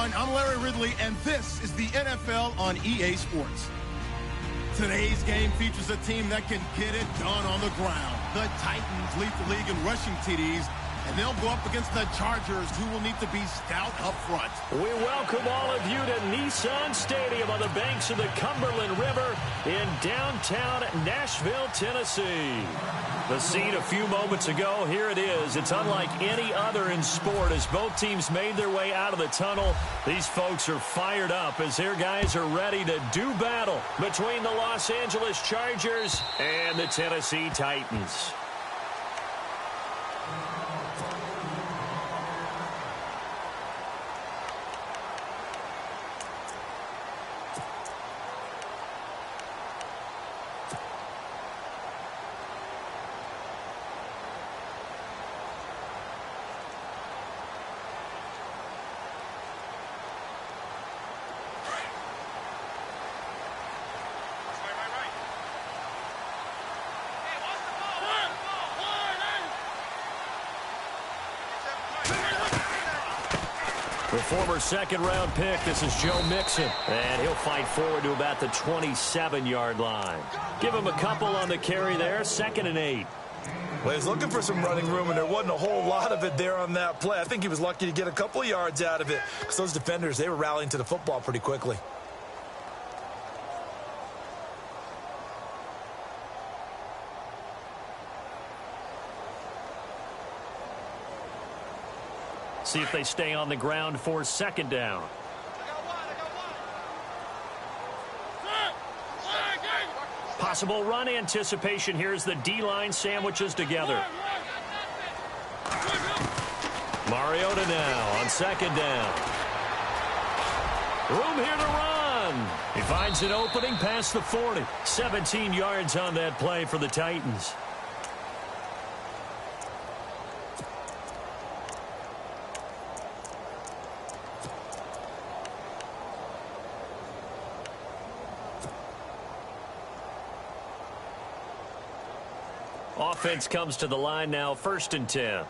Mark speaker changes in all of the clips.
Speaker 1: everyone. I'm Larry Ridley, and this is the NFL on EA Sports. Today's game features a team that can get it done on the ground. The Titans lead the league in rushing TDs, and they'll go up against the Chargers, who will need to be stout up front.
Speaker 2: We welcome all of you to Nissan Stadium on the banks of the Cumberland River in downtown Nashville, Tennessee. The scene a few moments ago, here it is. It's unlike any other in sport as both teams made their way out of the tunnel. These folks are fired up as their guys are ready to do battle between the Los Angeles Chargers and the Tennessee Titans. The former second-round pick, this is Joe Mixon, and he'll fight forward to about the 27-yard line. Give him a couple on the carry there, 2nd and 8.
Speaker 3: Well, he's looking for some running room, and there wasn't a whole lot of it there on that play. I think he was lucky to get a couple of yards out of it because those defenders, they were rallying to the football pretty quickly.
Speaker 2: See if they stay on the ground for 2nd down. Possible run anticipation here as the D-line sandwiches together. Mariota now on 2nd down. Room here to run. He finds an opening past the 40. 17 yards on that play for the Titans. Offense comes to the line now, 1st and 10.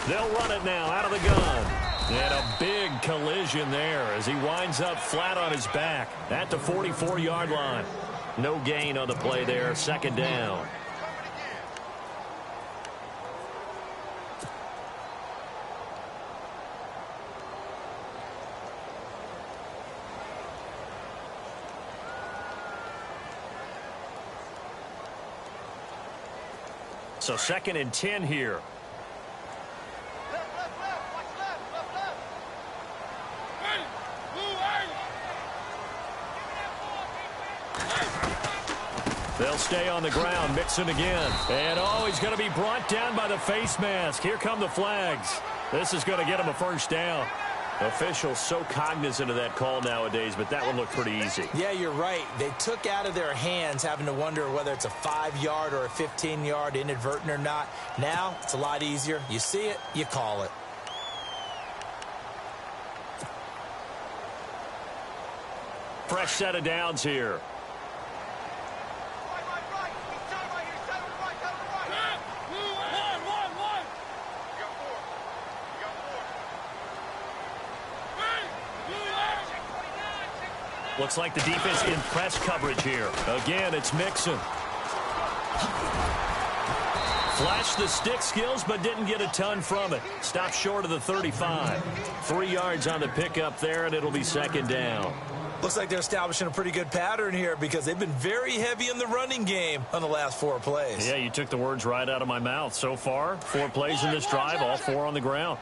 Speaker 2: They'll run it now out of the gun. And a big collision there as he winds up flat on his back at the 44-yard line. No gain on the play there, 2nd down. So 2nd and 10 here. They'll stay on the ground. Mixon again. And he's going to be brought down by the face mask. Here come the flags. This is going to get him a 1st down. Officials so cognizant of that call nowadays, but that one looked pretty easy.
Speaker 4: Yeah, you're right. They took out of their hands having to wonder whether it's a 5-yard or a 15-yard inadvertent or not. Now, it's a lot easier. You see it, you call it.
Speaker 2: Fresh set of downs here. Looks like the defense in press coverage here. Again, it's Mixon. Flashed the stick skills, but didn't get a ton from it. Stopped short of the 35. 3 yards on the pickup there, and it'll be 2nd down.
Speaker 3: Looks like they're establishing a pretty good pattern here because they've been very heavy in the running game on the last 4 plays.
Speaker 2: Yeah, you took the words right out of my mouth. So far, 4 plays in this drive, all 4 on the ground.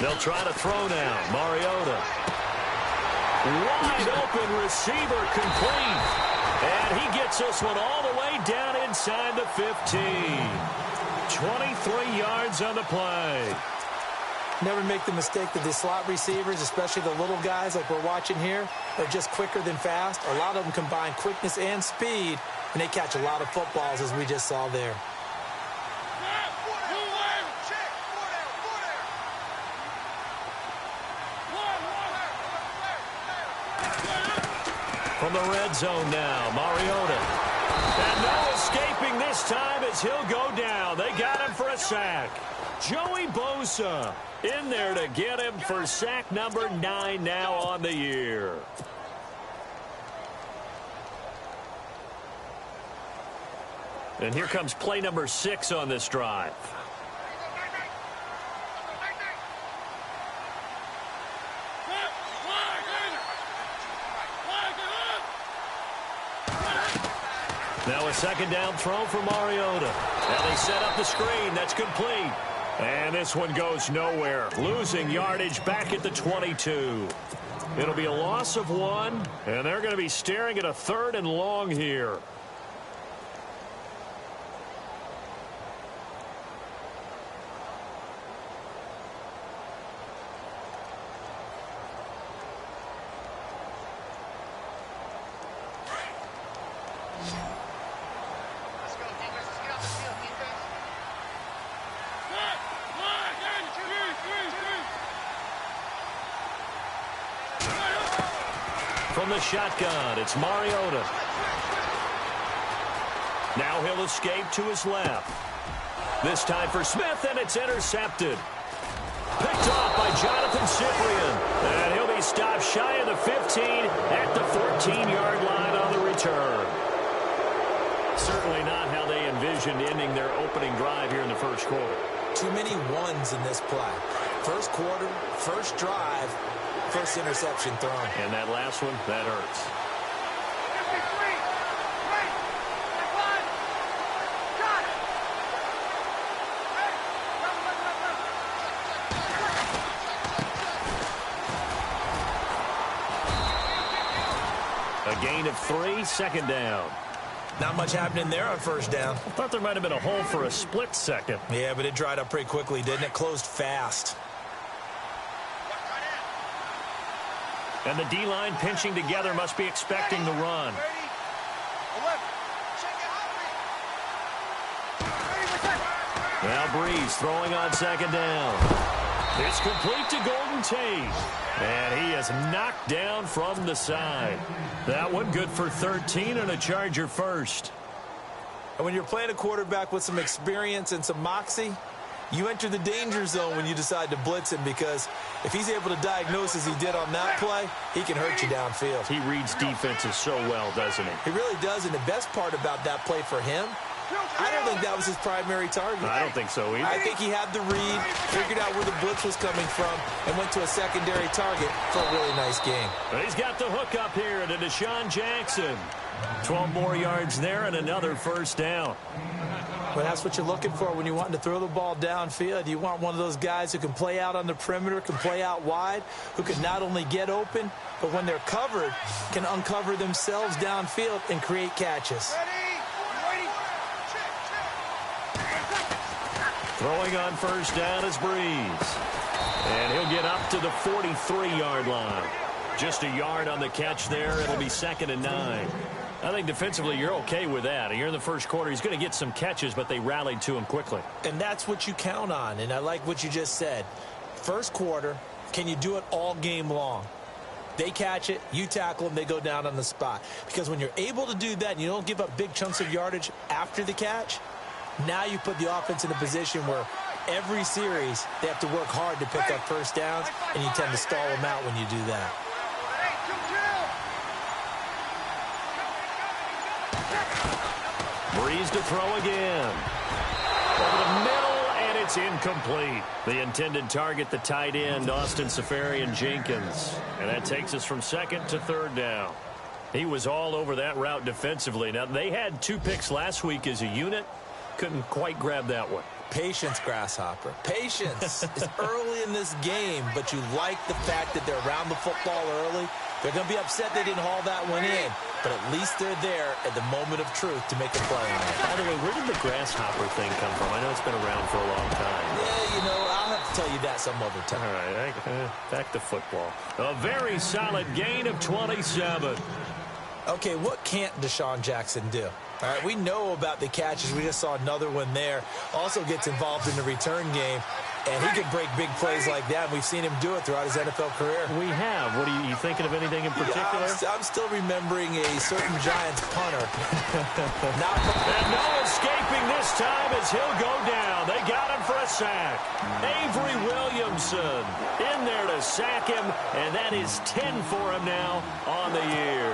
Speaker 2: They'll try to throw now. Mariota. Wide open receiver complete. And he gets this one all the way down inside the 15. 23 yards on the play.
Speaker 4: Never make the mistake that the slot receivers, especially the little guys like we're watching here, are just quicker than fast. A lot of them combine quickness and speed and they catch a lot of footballs, as we just saw there.
Speaker 2: From the red zone now, Mariota. And no escaping this time as he'll go down. They got him for a sack. Joey Bosa in there to get him for sack number 9 now on the year. And here comes play number 6 on this drive. Now a second down throw for Mariota. Now they set up the screen. That's complete. And this one goes nowhere. Losing yardage back at the 22. It'll be a loss of 1, and they're going to be staring at a 3rd and long here. From the shotgun, it's Mariota. Now he'll escape to his left. This time for Smith, and it's intercepted. Picked off by Jonathan Cyprien. And he'll be stopped shy of the 15 at the 14-yard line on the return. Certainly not how they envisioned ending their opening drive here in the first quarter.
Speaker 4: Too many ones in this play. First quarter, first drive, first interception thrown.
Speaker 2: And that last one, that hurts. A gain of 3, second down.
Speaker 4: Not much happening there on first down.
Speaker 2: I thought there might have been a hole for a split second.
Speaker 4: Yeah, but it dried up pretty quickly, didn't it? Closed fast.
Speaker 2: And the D-line pinching together must be expecting the run. Now Breeze throwing on second down. It's complete to Golden Tate. And he is knocked down from the side. That one good for 13 and a Charger first.
Speaker 4: And when you're playing a quarterback with some experience and some moxie, you enter the danger zone when you decide to blitz him, because if he's able to diagnose as he did on that play, he can hurt you downfield.
Speaker 2: He reads defenses so well, doesn't he?
Speaker 4: He really does, and the best part about that play for him, I don't think that was his primary target.
Speaker 2: I don't think so either.
Speaker 4: I think he had the read, figured out where the blitz was coming from, and went to a secondary target for a really nice game.
Speaker 2: He's got the hook up here to Deshaun Jackson. 12 more yards there and another first down.
Speaker 4: Well, that's what you're looking for when you're wanting to throw the ball downfield. You want one of those guys who can play out on the perimeter, can play out wide, who can not only get open, but when they're covered, can uncover themselves downfield and create catches.
Speaker 2: Throwing on first down is Breeze. And he'll get up to the 43-yard line. Just a yard on the catch there. It'll be 2nd and 9. I think defensively you're okay with that. You're in the first quarter. He's going to get some catches, but they rallied to him quickly.
Speaker 4: And that's what you count on, and I like what you just said. First quarter, can you do it all game long? They catch it, you tackle them, they go down on the spot. Because when you're able to do that and you don't give up big chunks of yardage after the catch, now you put the offense in a position where every series they have to work hard to pick up first downs, and you tend to stall them out when you do that.
Speaker 2: Breeze to throw again. Over the middle, and it's incomplete. The intended target, the tight end, Austin Seferian-Jenkins. And that takes us from 2nd to 3rd down. He was all over that route defensively. Now, they had 2 picks last week as a unit. Couldn't quite grab that one.
Speaker 4: Patience, Grasshopper. Patience is early in this game, but you like the fact that they're around the football early. They're going to be upset they didn't haul that one in, but at least they're there at the moment of truth to make a play on it.
Speaker 2: By the way, where did the grasshopper thing come from? I know it's been around for a long time.
Speaker 4: Yeah, you know, I'll have to tell you that some other time.
Speaker 2: All right, back to football. A very solid gain of 27.
Speaker 4: Okay, what can't Deshaun Jackson do? All right, we know about the catches. We just saw another one there. Also gets involved in the return game, and he can break big plays like that. We've seen him do it throughout his NFL career.
Speaker 2: We have. What are you thinking of anything in particular?
Speaker 4: I'm still remembering a certain Giants punter.
Speaker 2: And no escaping this time as he'll go down. They got him for a sack. Avery Williamson in there to sack him, and that is 10 for him now on the year.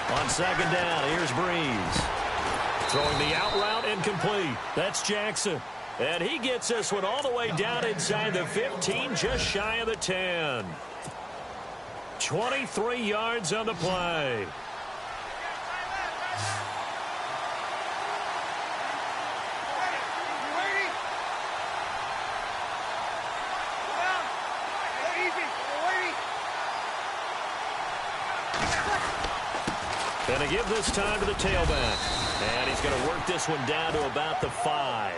Speaker 2: On second down, here's Breeze. Throwing the out route incomplete. That's Jackson. And he gets this one all the way down inside the 15, just shy of the 10. 23 yards on the play. Going to give this time to the tailback. And he's going to work this one down to about the 5.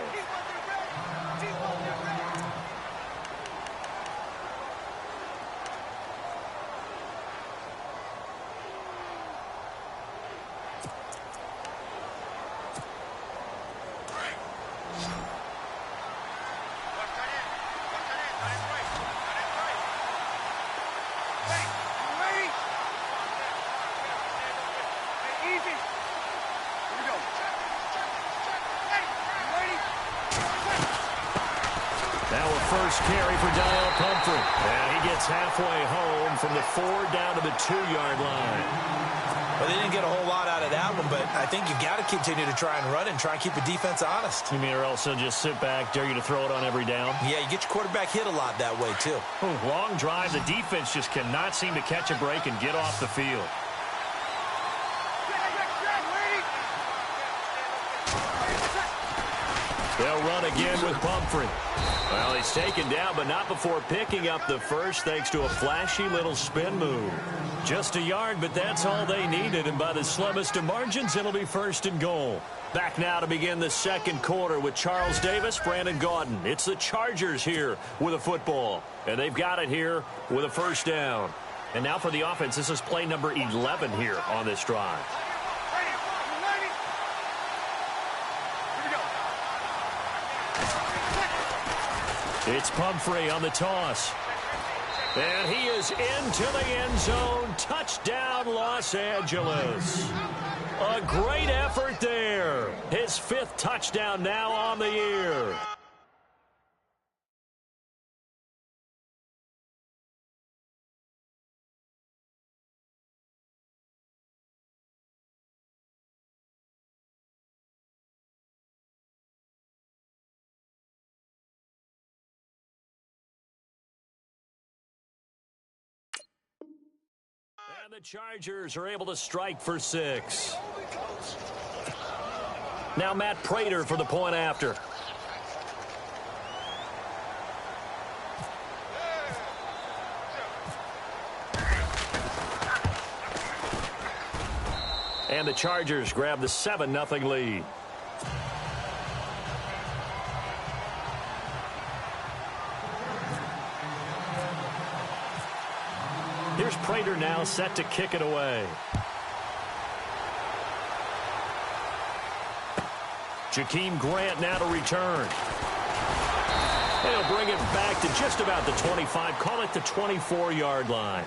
Speaker 2: First carry for Daniel Pumphrey. And he gets halfway home from the 4 down to the 2-yard line.
Speaker 4: Well, they didn't get a whole lot out of that one, but I think you got to continue to try and run and try and keep the defense honest.
Speaker 2: You mean or else they'll just sit back, dare you to throw it on every down?
Speaker 4: Yeah, you get your quarterback hit a lot that way, too.
Speaker 2: Long drive. The defense just cannot seem to catch a break and get off the field. They'll run again with Pumphrey. Well, he's taken down, but not before picking up the first thanks to a flashy little spin move. Just a yard, but that's all they needed, and by the slimmest of margins, it'll be 1st and goal. Back now to begin the second quarter with Charles Davis, Brandon Gaudin. It's the Chargers here with a football, and they've got it here with a 1st down. And now for the offense, this is play number 11 here on this drive. It's Pumphrey on the toss. And he is into the end zone. Touchdown, Los Angeles. A great effort there. His 5th touchdown now on the year. And the Chargers are able to strike for 6. Now Matt Prater for the point after. And the Chargers grab the 7-0 lead. Here's Prater now set to kick it away. Jakeem Grant now to return. He'll bring it back to just about the 25. Call it the 24-yard line.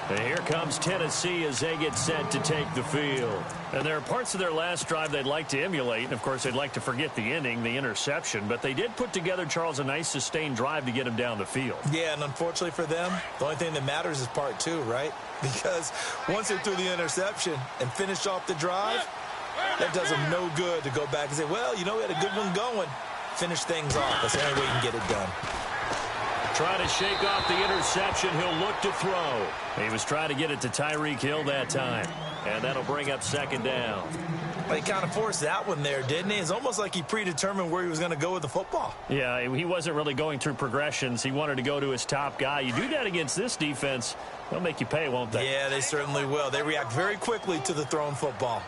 Speaker 2: And here comes Tennessee as they get set to take the field. And there are parts of their last drive they'd like to emulate. And, of course, they'd like to forget the inning, the interception. But they did put together, Charles, a nice sustained drive to get him down the field.
Speaker 4: Yeah, and unfortunately for them, the only thing that matters is part 2, right? Because once they threw the interception and finished off the drive, that does them no good to go back and say, well, you know, we had a good one going. Finish things off. That's the only way you can get it done.
Speaker 2: Trying to shake off the interception. He'll look to throw. He was trying to get it to Tyreek Hill that time. And that'll bring up 2nd down.
Speaker 3: Well, he kind of forced that one there, didn't he? It's almost like he predetermined where he was going to go with the football.
Speaker 2: Yeah, he wasn't really going through progressions. He wanted to go to his top guy. You do that against this defense, they'll make you pay, won't they?
Speaker 3: Yeah, they certainly will. They react very quickly to the thrown football.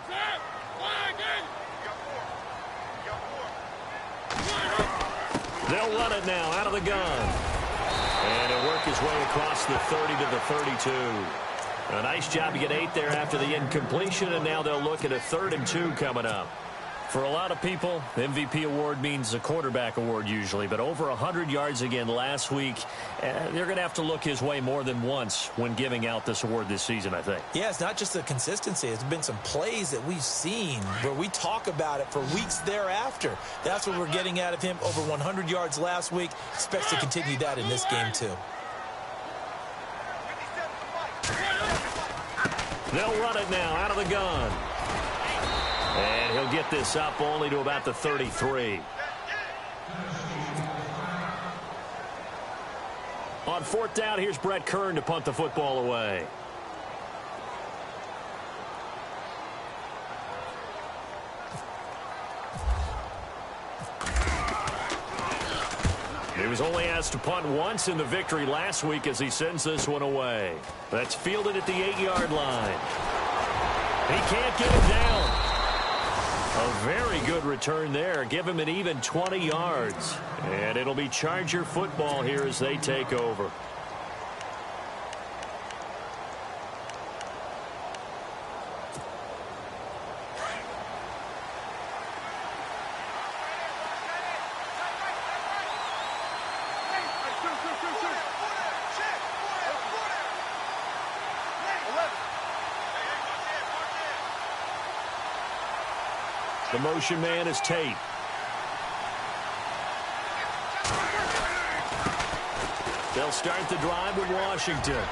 Speaker 2: They'll run it now out of the gun. And he'll work his way across the 30 to the 32. A nice job to get 8 there after the incompletion, and now they'll look at a 3rd and 2 coming up. For a lot of people, MVP award means a quarterback award usually, but over 100 yards again last week. They're going to have to look his way more than once when giving out this award this season, I think.
Speaker 4: Yeah, it's not just the consistency. It's been some plays that we've seen where we talk about it for weeks thereafter. That's what we're getting out of him. Over 100 yards last week. Expects to continue that in this game, too.
Speaker 2: They'll run it now out of the gun. And he'll get this up only to about the 33. On 4th down, here's Brett Kern to punt the football away. He was only asked to punt once in the victory last week as he sends this one away. That's fielded at the 8-yard line. He can't get it down. A very good return there. Give him an even 20 yards. And it'll be Charger football here as they take over. The motion man is Tate. They'll start the drive with Washington.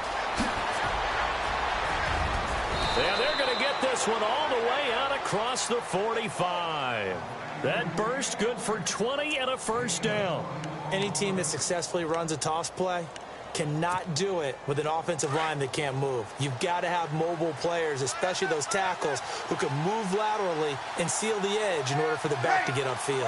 Speaker 2: And they're going to get this one all the way out across the 45. That burst good for 20 and a first down.
Speaker 4: Any team that successfully runs a toss play cannot do it with an offensive line that can't move. You've got to have mobile players, especially those tackles, who can move laterally and seal the edge in order for the back to get upfield.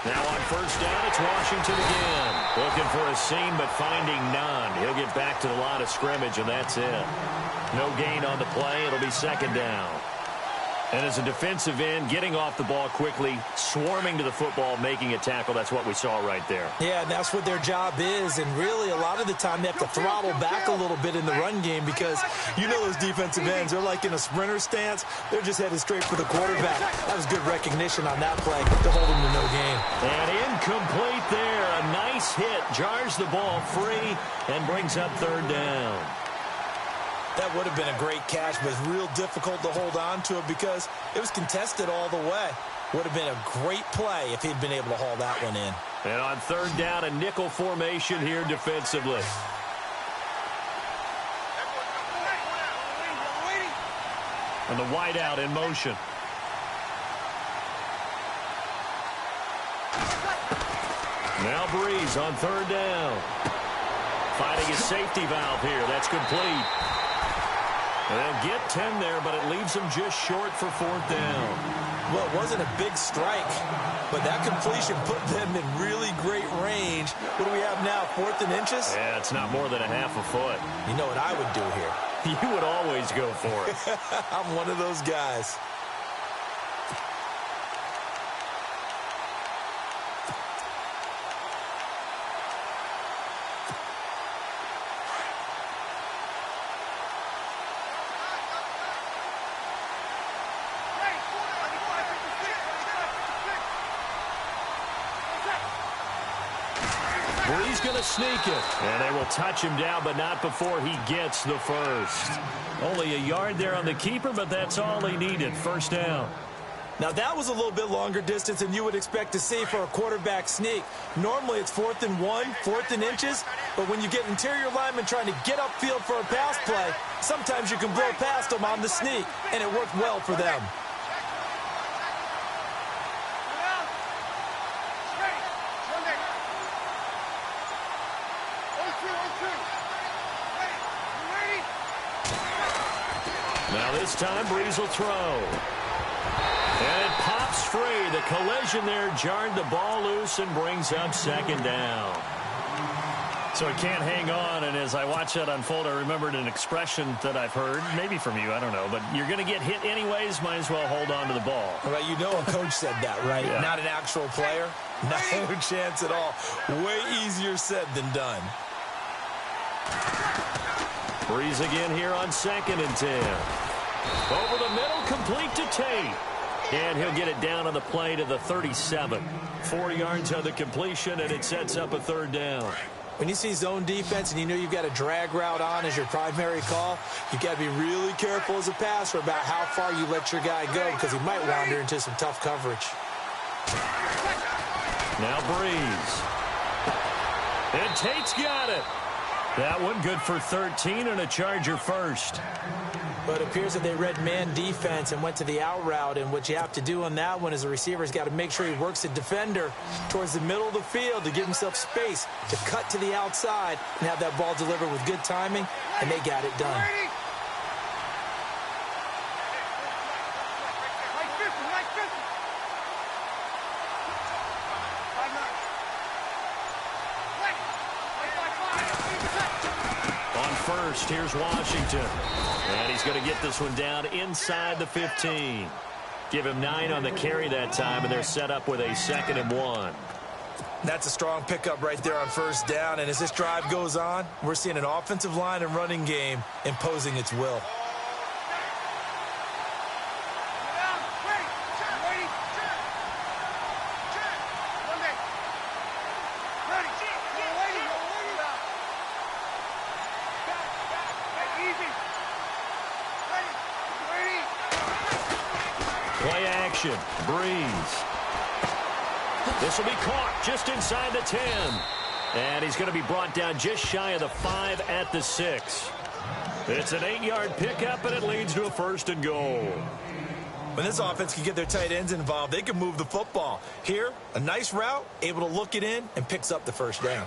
Speaker 2: Now on 1st down, it's Washington again. Looking for a seam, but finding none. He'll get back to the line of scrimmage, and that's it. No gain on the play. It'll be 2nd down. And as a defensive end, getting off the ball quickly, swarming to the football, making a tackle, that's what we saw right there.
Speaker 4: Yeah, and that's what their job is. And really, a lot of the time, they have to throttle back a little bit in the run game because you know those defensive ends, they're like in a sprinter stance. They're just headed straight for the quarterback. That was good recognition on that play to hold them to no gain.
Speaker 2: And incomplete there. A nice hit. Jars the ball free and brings up 3rd down.
Speaker 4: That would have been a great catch, but it's real difficult to hold on to it because it was contested all the way. Would have been a great play if he'd been able to haul that one in.
Speaker 2: And on 3rd down, a nickel formation here defensively. And the wideout in motion. Now Breeze on 3rd down. Finding his safety valve here. That's complete. They'll get 10 there, but it leaves them just short for 4th down.
Speaker 4: Well, it wasn't a big strike, but that completion put them in really great range. What do we have now, 4th and inches?
Speaker 2: Yeah, it's not more than a half a foot.
Speaker 4: You know what I would do here?
Speaker 2: You would always go for it.
Speaker 4: I'm one of those guys.
Speaker 2: Breeze going to sneak it. And they will touch him down, but not before he gets the first. Only a yard there on the keeper, but that's all he needed. 1st down.
Speaker 4: Now, that was a little bit longer distance than you would expect to see for a quarterback sneak. Normally, it's 4th and 1, 4th and inches. But when you get interior linemen trying to get upfield for a pass play, sometimes you can blow past them on the sneak, and it worked well for them.
Speaker 2: Now this time, Breeze will throw. And it pops free. The collision there jarred the ball loose and brings up second down. So it can't hang on, and as I watch that unfold, I remembered an expression that I've heard, maybe from you, I don't know, but you're going to get hit anyways, might as well hold on to the ball.
Speaker 4: Well, you know a coach said that, right?
Speaker 2: Yeah.
Speaker 4: Not an actual player. No chance at all. Way easier said than done.
Speaker 2: Breeze again here on 2nd and 10. Over the middle, complete to Tate. And he'll get it down on the play to the 37. 4 yards on the completion, and it sets up a 3rd down.
Speaker 4: When you see zone defense and you know you've got a drag route on as your primary call, you've got to be really careful as a passer about how far you let your guy go because he might wander into some tough coverage.
Speaker 2: Now Breeze. And Tate's got it. That one good for 13 and a Charger first.
Speaker 4: But it appears that they read man defense and went to the out route, and what you have to do on that one is the receiver's got to make sure he works the defender towards the middle of the field to give himself space to cut to the outside and have that ball delivered with good timing, and they got it done.
Speaker 2: First, here's Washington. And he's going to get this one down inside the 15. Give him 9 on the carry that time, and they're set up with a 2nd and 1.
Speaker 3: That's a strong pickup right there on 1st down. And as this drive goes on, we're seeing an offensive line and running game imposing its will.
Speaker 2: Play action. Breeze. This will be caught just inside the 10. And he's going to be brought down just shy of the 5 at the 6. It's an 8-yard pickup, and it leads to a 1st and goal.
Speaker 3: When this offense can get their tight ends involved, they can move the football. Here, a nice route, able to look it in, and picks up the 1st down.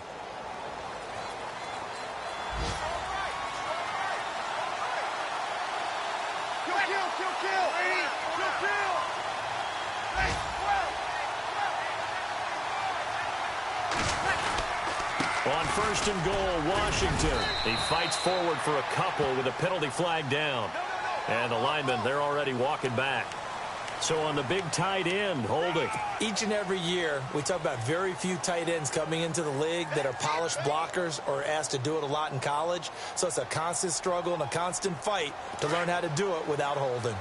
Speaker 2: On 1st and goal, Washington. He fights forward for a couple with a penalty flag down. And the linemen, they're already walking back. So on the big tight end, holding.
Speaker 4: Each and every year, we talk about very few tight ends coming into the league that are polished blockers or asked to do it a lot in college. So it's a constant struggle and a constant fight to learn how to do it without holding.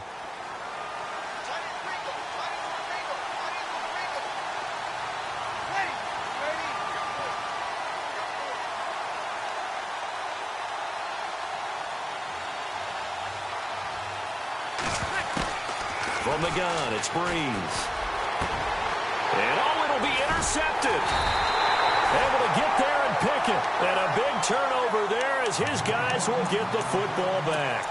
Speaker 2: From the gun, it's Breeze. And it'll be intercepted. Able to get there and pick it. And a big turnover there as his guys will get the football back.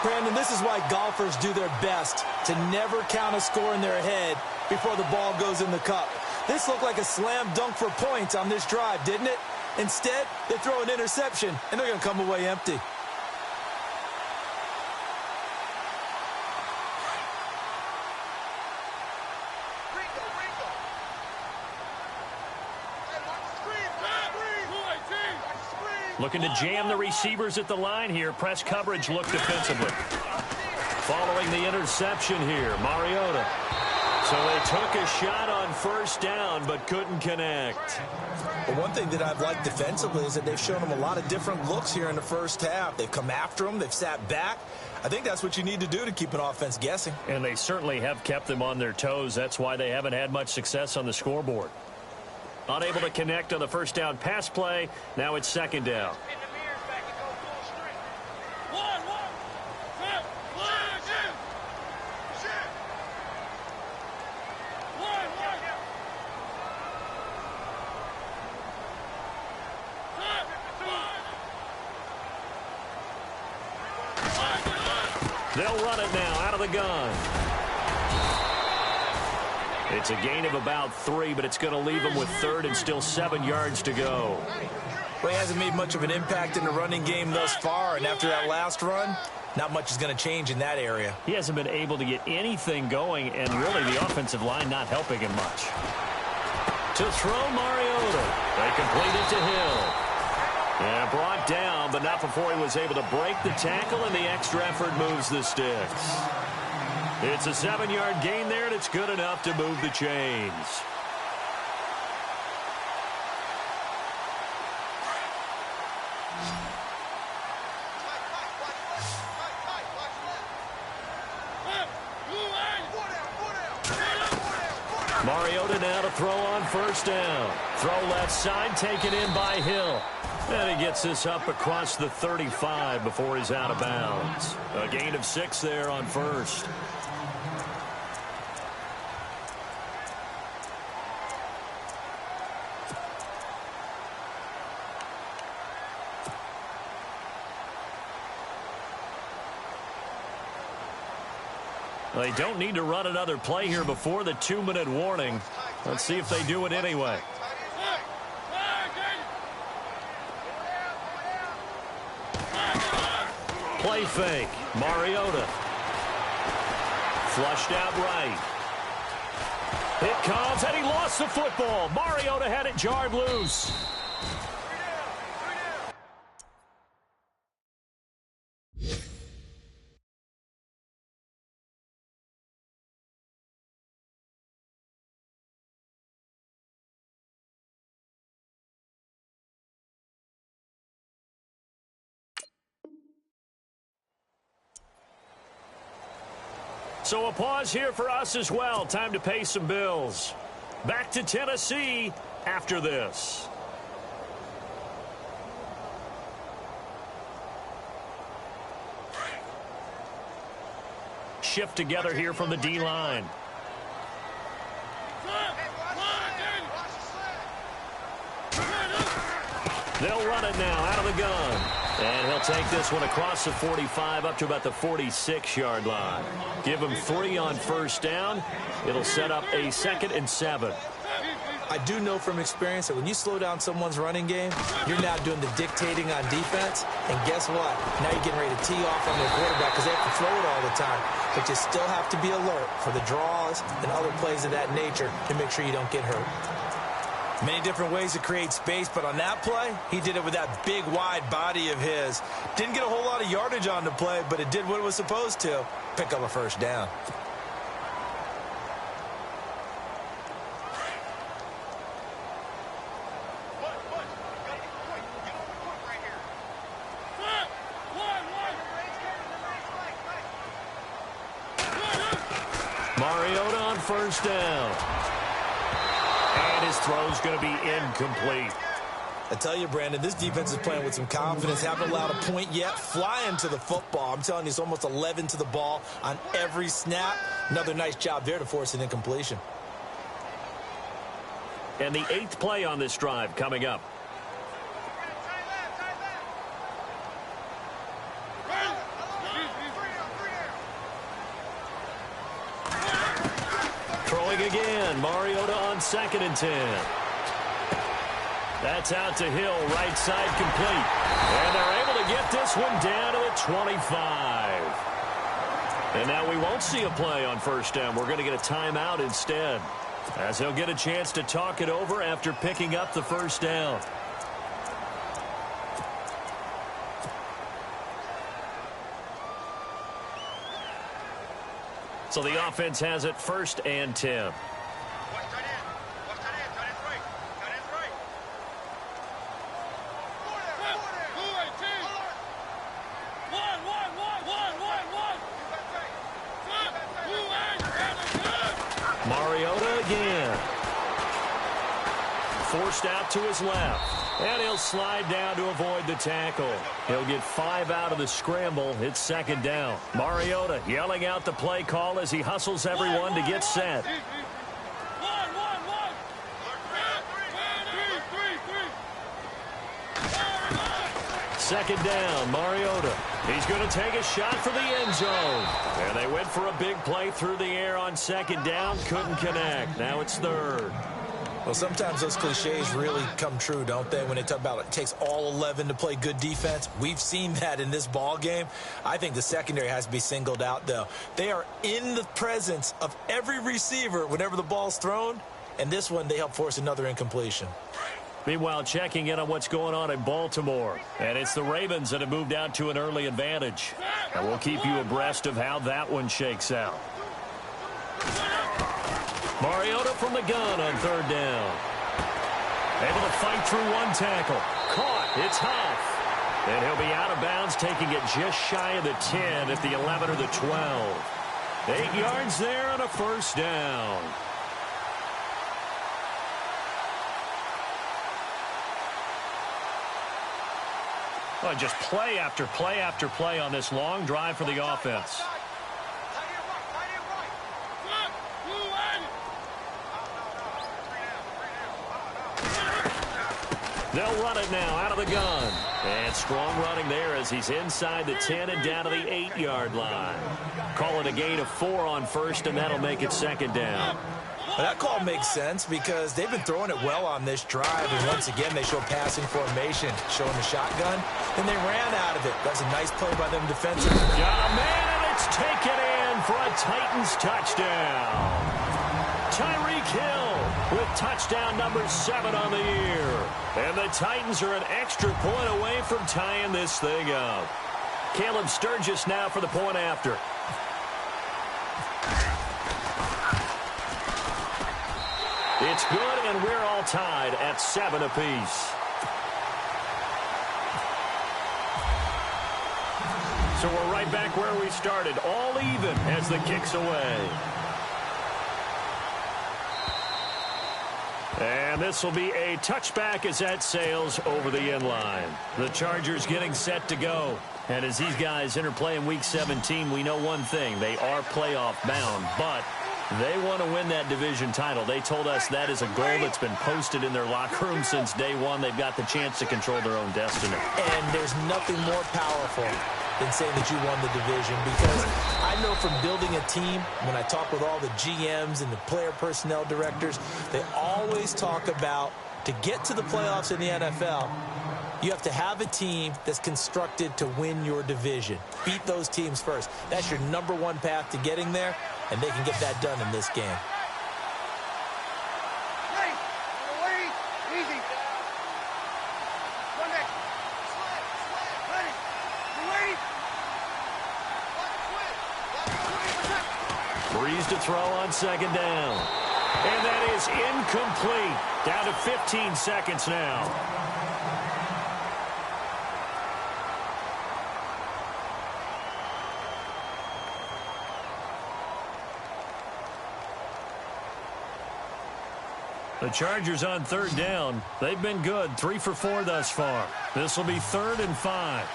Speaker 4: Brandon, this is why golfers do their best to never count a score in their head before the ball goes in the cup. This looked like a slam dunk for points on this drive, didn't it? Instead, they throw an interception, and they're going to come away empty.
Speaker 2: Looking to jam the receivers at the line here. Press coverage look defensively. Following the interception here, Mariota. So they took a shot on 1st down but couldn't connect.
Speaker 3: But one thing that I've liked defensively is that they've shown them a lot of different looks here in the 1st half. They've come after them. They've sat back. I think that's what you need to do to keep an offense guessing.
Speaker 2: And they certainly have kept them on their toes. That's why they haven't had much success on the scoreboard. Unable to connect on the 1st down pass play. Now it's 2nd down. They'll run it now out of the gun. It's a gain of about 3, but it's going to leave them with 3rd and still 7 yards to go.
Speaker 3: Well, he hasn't made much of an impact in the running game thus far, and after that last run, not much is going to change in that area.
Speaker 2: He hasn't been able to get anything going, and really the offensive line not helping him much. To throw Mariota. They complete it to Hill. And brought down, but not before he was able to break the tackle, and the extra effort moves the sticks. It's a 7-yard gain there, and it's good enough to move the chains. Mariota now to throw on first down. Throw left side, taken in by Hill. And he gets this up across the 35 before he's out of bounds. A gain of 6 there on first. They don't need to run another play here before the 2-minute warning. Let's see if they do it anyway. Play fake. Mariota. Flushed out right. It comes, and he lost the football. Mariota had it jarred loose. So a pause here for us as well. Time to pay some bills. Back to Tennessee after this. Shift together here from the D-line. They'll run it now out of the gun. And he'll take this one across the 45 up to about the 46-yard line. Give him 3 on first down. It'll set up a 2nd and 7.
Speaker 3: I do know from experience that when you slow down someone's running game, you're now doing the dictating on defense. And guess what? Now you're getting ready to tee off on their quarterback because they have to throw it all the time. But you still have to be alert for the draws and other plays of that nature to make sure you don't get hurt. Many different ways to create space, but on that play, he did it with that big, wide body of his. Didn't get a whole lot of yardage on the play, but it did what it was supposed to. Pick up a first down.
Speaker 2: Mariota on first down. And his throw's going to be incomplete.
Speaker 3: I tell you, Brandon, this defense is playing with some confidence. Haven't allowed a point yet. Flying to the football. I'm telling you, it's almost 11 to the ball on every snap. Another nice job there to force an incompletion.
Speaker 2: And the 8th play on this drive coming up. Throwing again. Mariota on 2nd and 10. That's out to Hill, right side complete. And they're able to get this one down to the 25. And now we won't see a play on first down. We're going to get a timeout instead, as he'll get a chance to talk it over after picking up the first down. So the offense has it 1st and 10. Mariota again. Forced out to his left. And he'll slide down to avoid the tackle. He'll get 5 out of the scramble. It's 2nd down. Mariota yelling out the play call as he hustles everyone to get set. Second down, Mariota. He's going to take a shot for the end zone. And they went for a big play through the air on 2nd down. Couldn't connect. Now it's 3rd.
Speaker 4: Well, sometimes those cliches really come true, don't they, when they talk about it takes all 11 to play good defense. We've seen that in this ball game. I think the secondary has to be singled out, though. They are in the presence of every receiver whenever the ball's thrown, and this one they help force another incompletion.
Speaker 2: Meanwhile, checking in on what's going on in Baltimore. And it's the Ravens that have moved out to an early advantage. And we'll keep you abreast of how that one shakes out. Mariota from the gun on third down. Able to fight through one tackle. Caught. It's Huff. And he'll be out of bounds, taking it just shy of the 10 at the 11 or the 12. 8 yards there on a first down. Well, just play after play after play on this long drive for the offense. They'll run it now out of the gun. And strong running there as he's inside the 10 and down to the 8-yard line. Call it a gain of 4 on first, and that'll make it second down.
Speaker 4: Well, that call makes sense because they've been throwing it well on this drive, and once again they show passing formation, showing the shotgun, and they ran out of it. That's a nice play by them defensively.
Speaker 2: Got a man, and it's taken in for a Titans touchdown. Tyreek Hill with touchdown number 7 on the year. And the Titans are an extra point away from tying this thing up. Caleb Sturgis now for the point after. It's good, and we're all tied at 7 apiece. So we're right back where we started, all even as the kick's away. And this will be a touchback as that sails over the end line. The Chargers getting set to go. And as these guys interplay in Week 17, we know one thing. They are playoff bound, but they want to win that division title. They told us that is a goal that's been posted in their locker room since day one. They've got the chance to control their own destiny.
Speaker 4: And there's nothing more powerful than saying that you won the division, because I know from building a team, when I talk with all the GMs and the player personnel directors, they always talk about to get to the playoffs in the NFL, you have to have a team that's constructed to win your division. Beat those teams first. That's your #1 path to getting there, and they can get that done in this game.
Speaker 2: Breeze to throw on second down. And that is incomplete. Down to 15 seconds now. The Chargers on third down. They've been good, 3 for 4 thus far. This will be 3rd and 5.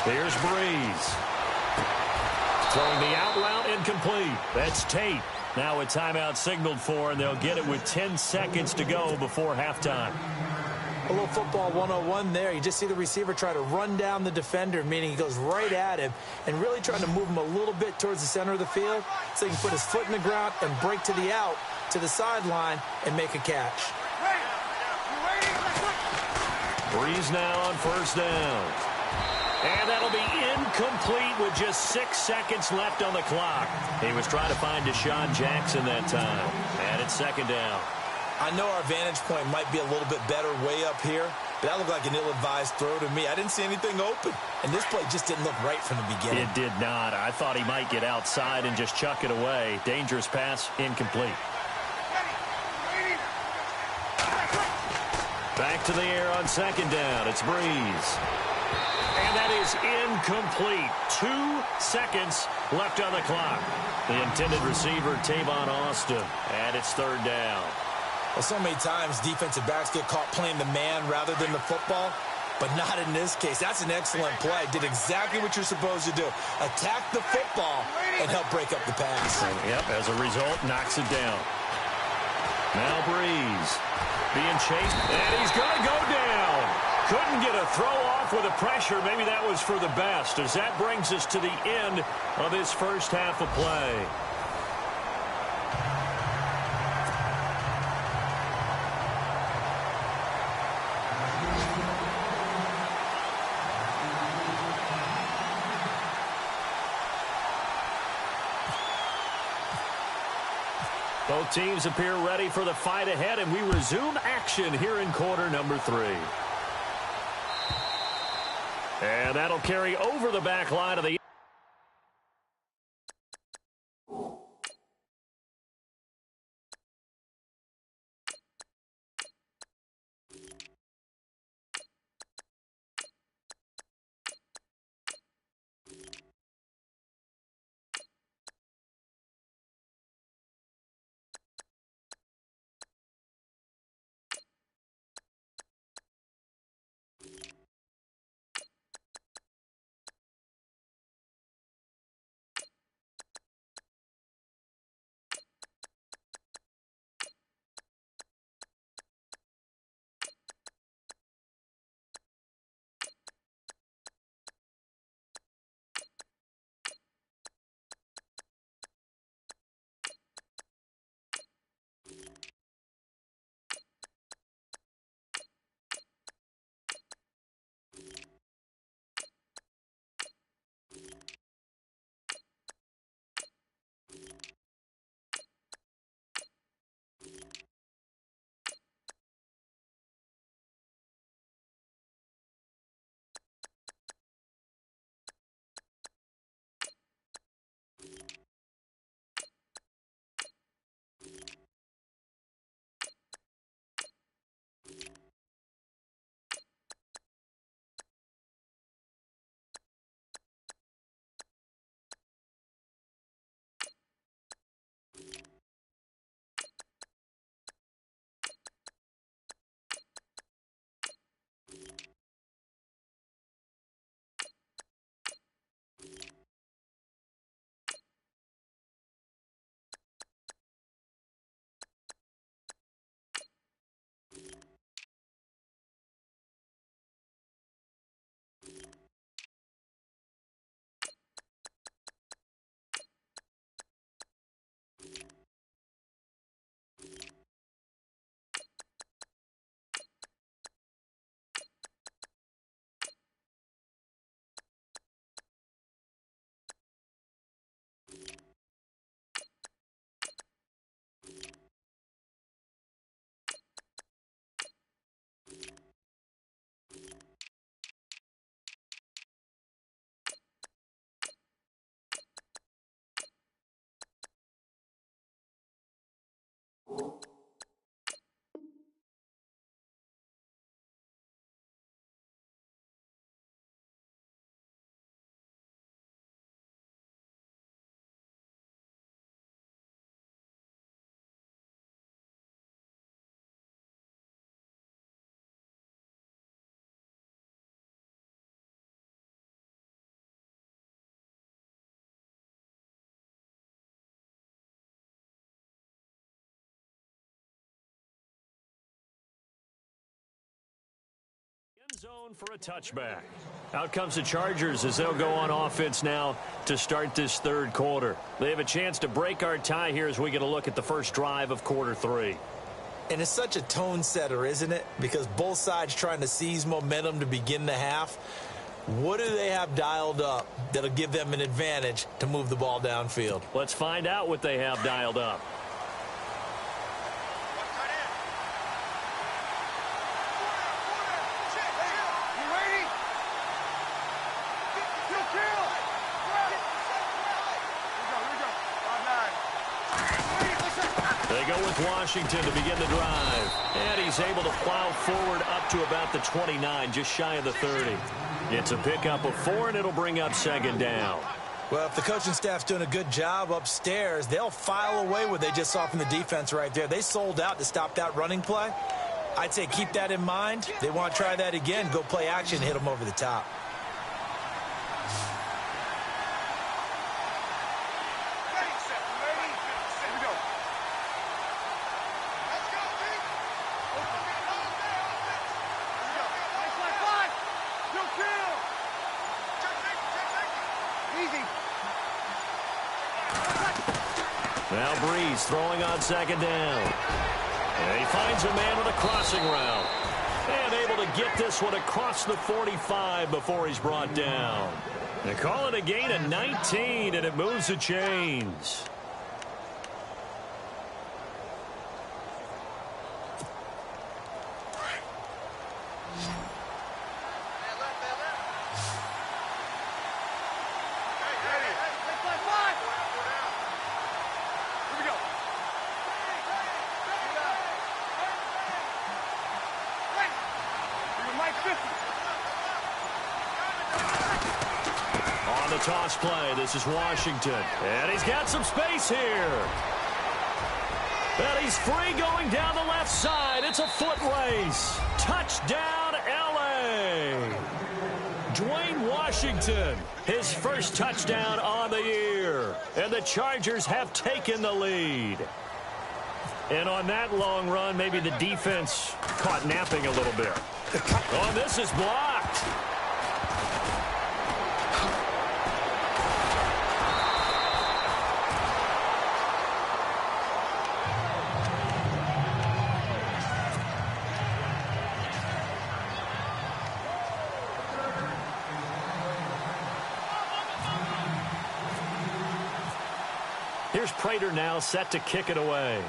Speaker 2: Here's Breeze. Throwing the out route incomplete. That's Tate. Now a timeout signaled for, and they'll get it with 10 seconds to go before halftime.
Speaker 4: A little football 101 there. You just see the receiver try to run down the defender, meaning he goes right at him, and really trying to move him a little bit towards the center of the field so he can put his foot in the ground and break to the out, to the sideline, and make a catch.
Speaker 2: Breeze now on first down. And that'll be incomplete with just 6 seconds left on the clock. He was trying to find Deshaun Jackson that time. And it's second down.
Speaker 4: I know our vantage point might be a little bit better way up here, but that looked like an ill-advised throw to me. I didn't see anything open, and this play just didn't look right from the beginning.
Speaker 2: It did not. I thought he might get outside and just chuck it away. Dangerous pass, incomplete. Back to the air on second down. It's Breeze. And that is incomplete. 2 seconds left on the clock. The intended receiver, Tavon Austin. And it's third down.
Speaker 4: Well, so many times defensive backs get caught playing the man rather than the football, but not in this case. That's an excellent play. Did exactly what you're supposed to do. Attack the football and help break up the pass.
Speaker 2: And, yep, as a result, knocks it down. Now Breeze being chased, and he's going to go down. Couldn't get a throw off with the pressure. Maybe that was for the best, as that brings us to the end of this first half of play. Both teams appear ready for the fight ahead, and we resume action here in quarter number 3. And that'll carry over the back line of the zone for a touchback. Out comes the Chargers as they'll go on offense now to start this third quarter. They have a chance to break our tie here as we get a look at the first drive of quarter 3.
Speaker 4: And it's such a tone setter, isn't it? Because both sides trying to seize momentum to begin the half. What do they have dialed up that'll give them an advantage to move the ball downfield?
Speaker 2: Let's find out what they have dialed up. Washington to begin the drive. And he's able to plow forward up to about the 29, just shy of the 30. It's a pickup of 4, and it'll bring up second down.
Speaker 4: Well, if the coaching staff's doing a good job upstairs, they'll file away what they just saw from the defense right there. They sold out to stop that running play. I'd say keep that in mind. They want to try that again, go play action, hit them over the top.
Speaker 2: Now Breeze throwing on second down. And he finds a man with a crossing route. And able to get this one across the 45 before he's brought down. They call it a gain of 19, and it moves the chains. On the toss play, this is Washington. And he's got some space here. And he's free going down the left side. It's a foot race. Touchdown, L.A. Dwayne Washington, his first touchdown on the year. And the Chargers have taken the lead. And on that long run, maybe the defense caught napping a little bit. Oh, this is blocked. Here's Prater now set to kick it away.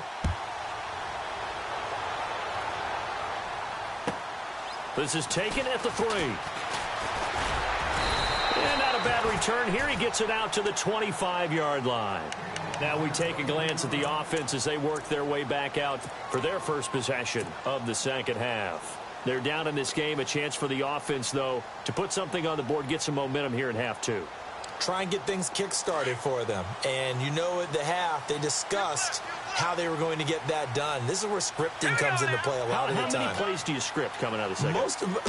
Speaker 2: This is taken at the 3. And not a bad return here. He gets it out to the 25-yard line. Now we take a glance at the offense as they work their way back out for their first possession of the second half. They're down in this game. A chance for the offense, though, to put something on the board, get some momentum here in half 2.
Speaker 4: Try and get things kick-started for them. And you know at the half, they discussed how they were going to get that done. This is where scripting comes into play a lot of the time.
Speaker 2: How many plays do you script coming out of the second?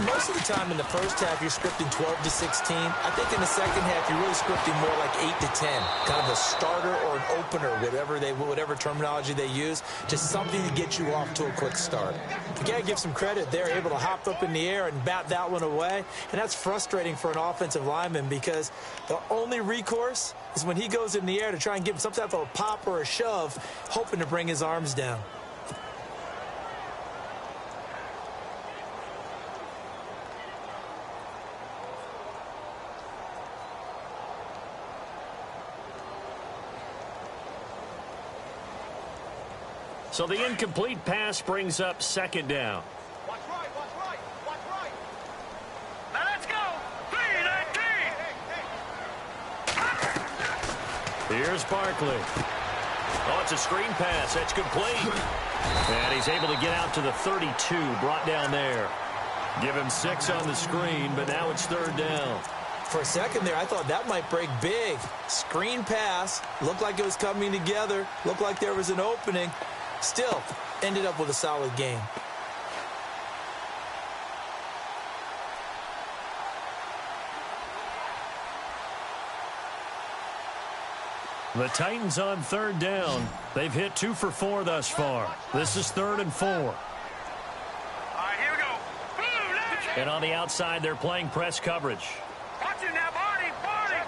Speaker 4: Most of the time in the first half, you're scripting 12 to 16. I think in the second half, you're really scripting more like 8 to 10. Kind of a starter or an opener, whatever terminology they use, just something to get you off to a quick start. You got to give some credit. They're able to hop up in the air and bat that one away. And that's frustrating for an offensive lineman because the only recourse is when he goes in the air to try and give him some type of a pop or a shove, hoping to bring his arms down.
Speaker 2: So the incomplete pass brings up second down.
Speaker 5: Watch right, watch right, watch right. Now let's go. 3-19.
Speaker 2: Here's Barkley. Oh, it's a screen pass. That's complete. And he's able to get out to the 32, brought down there. Give him 6 on the screen, but now it's third down.
Speaker 4: For a second there, I thought that might break big. Screen pass. Looked like it was coming together. Looked like there was an opening. Still, ended up with a solid game.
Speaker 2: The Titans on third down. They've hit 2 for 4 thus far. This is 3rd and 4.
Speaker 5: All right, here we go.
Speaker 2: And on the outside, they're playing press coverage.
Speaker 5: Watch it now, Barney, Barney.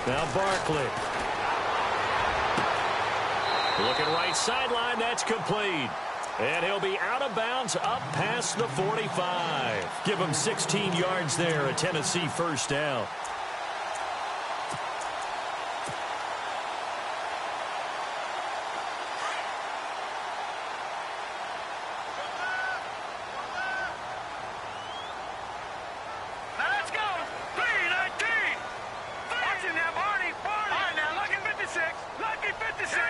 Speaker 2: Now Barkley. Looking right sideline, that's complete. And he'll be out of bounds up past the 45. Give him 16 yards there, a Tennessee first down.
Speaker 5: Now let's go. 3-19. Watch it now, Barney, Barney. All right, now look at 56. Lucky 56.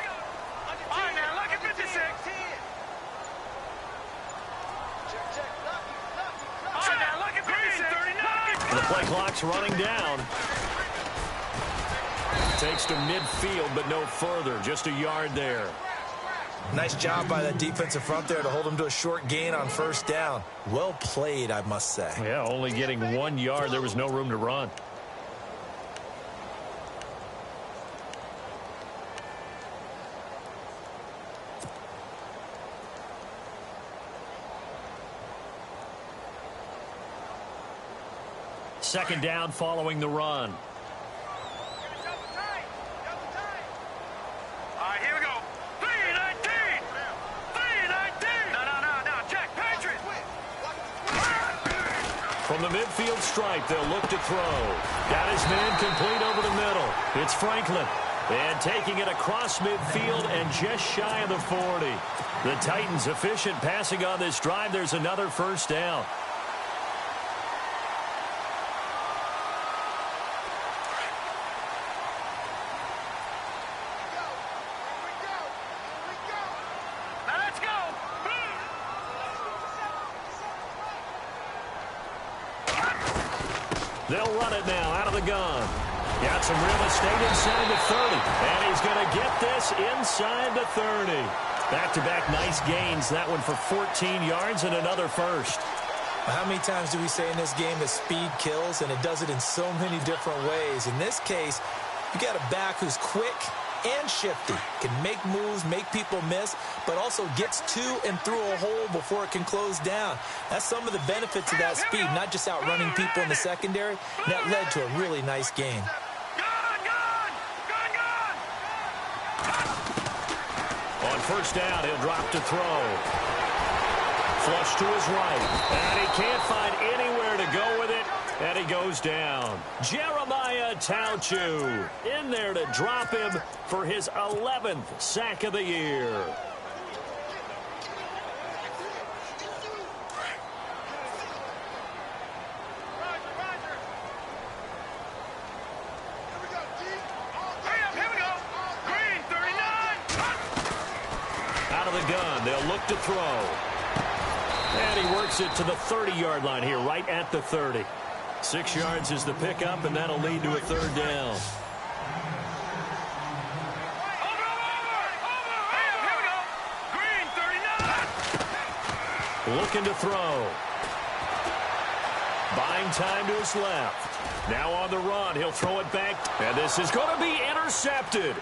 Speaker 5: All right, now look at 56.
Speaker 2: The play clock's running down. Takes to midfield, but no further. Just a yard there.
Speaker 4: Nice job by that defensive front there to hold him to a short gain on first down. Well played, I must say.
Speaker 2: Yeah, only getting 1 yard. There was no room to run. Second down following the run.
Speaker 5: All right, here we go. 3-19. 3-19. No. Check. Patriots.
Speaker 2: From the midfield stripe, they'll look to throw. Got his man complete over the middle. It's Franklin. And taking it across midfield and just shy of the 40. The Titans efficient passing on this drive. There's another first down. They'll run it now out of the gun. Got some real estate inside the 30. And he's going to get this inside the 30. Back-to-back nice gains. That one for 14 yards and another first.
Speaker 4: How many times do we say in this game that speed kills, and it does it in so many different ways? In this case, you got a back who's quick and shifty, can make moves, make people miss, but also gets to and through a hole before it can close down. That's some of the benefits of that speed, not just outrunning people in the secondary. And that led to a really nice game.
Speaker 2: On first down, he'll drop to throw. Flush to his right, and he can't find anywhere to go with it, and he goes down. Jeremiah Tauchu in there to drop him for his 11th sack of the year. Out of the gun, they'll look to throw. And he works it to the 30-yard line here, right at the 30. 6 yards is the pickup, and that'll lead to a third down. Looking to throw. Buying time to his left. Now on the run, he'll throw it back. And this is going to be intercepted.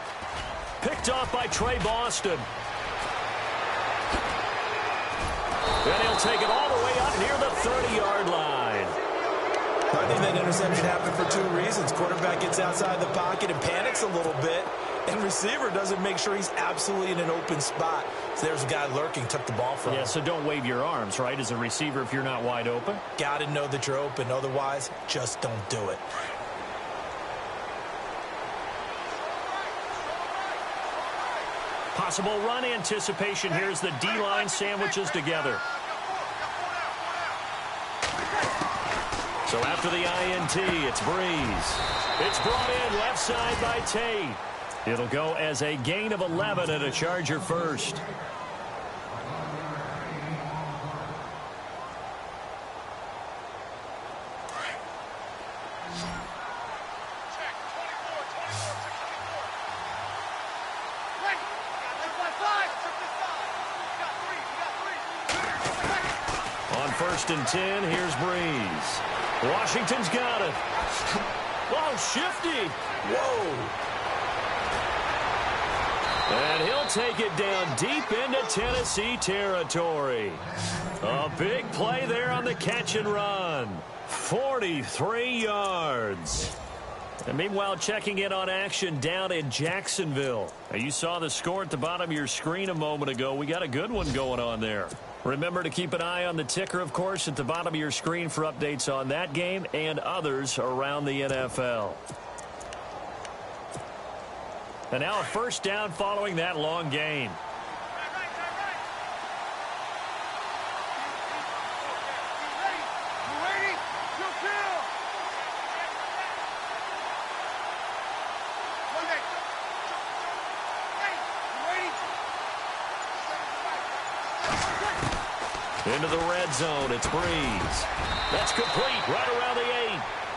Speaker 2: Picked off by Trey Boston. And he'll take it all the way up near the 30-yard line.
Speaker 4: I think that interception happened for two reasons. Quarterback gets outside the pocket and panics a little bit, and receiver doesn't make sure he's absolutely in an open spot. So there's a guy lurking, took the ball from him.
Speaker 2: Yeah, so don't wave your arms, right, as a receiver if you're not wide open.
Speaker 4: Got to know that you're open. Otherwise, just don't do it.
Speaker 2: Possible run anticipation. Here's the D-line sandwiches together. So after the INT, it's Breeze. It's brought in left side by Tate. It'll go as a gain of 11 and a Charger first. First and 10, here's Breeze. Washington's got it. Oh, shifty.
Speaker 4: Whoa.
Speaker 2: And he'll take it down deep into Tennessee territory. A big play there on the catch and run. 43 yards. And meanwhile, checking in on action down in Jacksonville. Now, you saw the score at the bottom of your screen a moment ago. We got a good one going on there. Remember to keep an eye on the ticker, of course, at the bottom of your screen for updates on that game and others around the NFL. And now a first down following that long gain. Into the red zone, it's Breeze. That's complete, right around the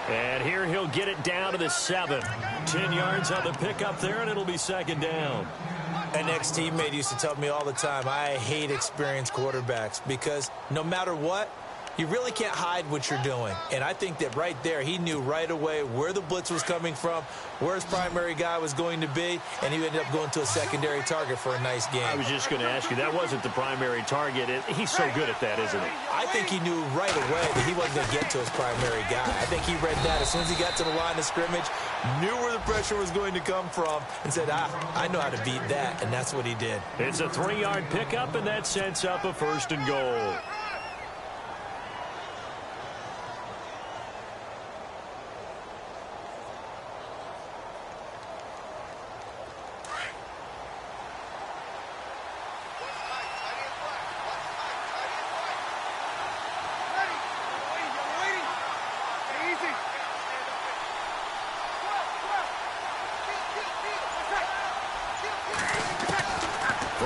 Speaker 2: 8. And here he'll get it down to the 7. 10 yards on the pickup there, and it'll be second down.
Speaker 4: An ex-teammate used to tell me all the time, I hate experienced quarterbacks because no matter what, you really can't hide what you're doing. And I think that right there, he knew right away where the blitz was coming from, where his primary guy was going to be, and he ended up going to a secondary target for a nice game.
Speaker 2: I was just going to ask you, that wasn't the primary target. He's so good at that, isn't he?
Speaker 4: I think he knew right away that he wasn't going to get to his primary guy. I think he read that as soon as he got to the line of scrimmage, knew where the pressure was going to come from, and said, I know how to beat that, and that's what he did.
Speaker 2: It's a 3-yard pickup, and that sets up a first and goal.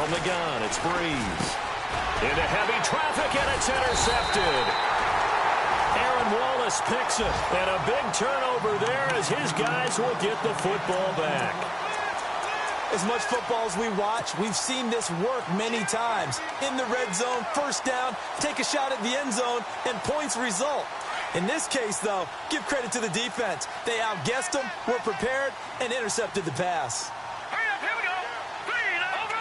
Speaker 2: From the gun, it's Breeze. Into heavy traffic, and it's intercepted. Aaron Wallace picks it, and a big turnover there as his guys will get the football back.
Speaker 4: As much football as we watch, we've seen this work many times. In the red zone, first down, take a shot at the end zone, and points result. In this case, though, give credit to the defense. They outguessed them, were prepared, and intercepted the pass.
Speaker 5: Hurry up, here we go. Over.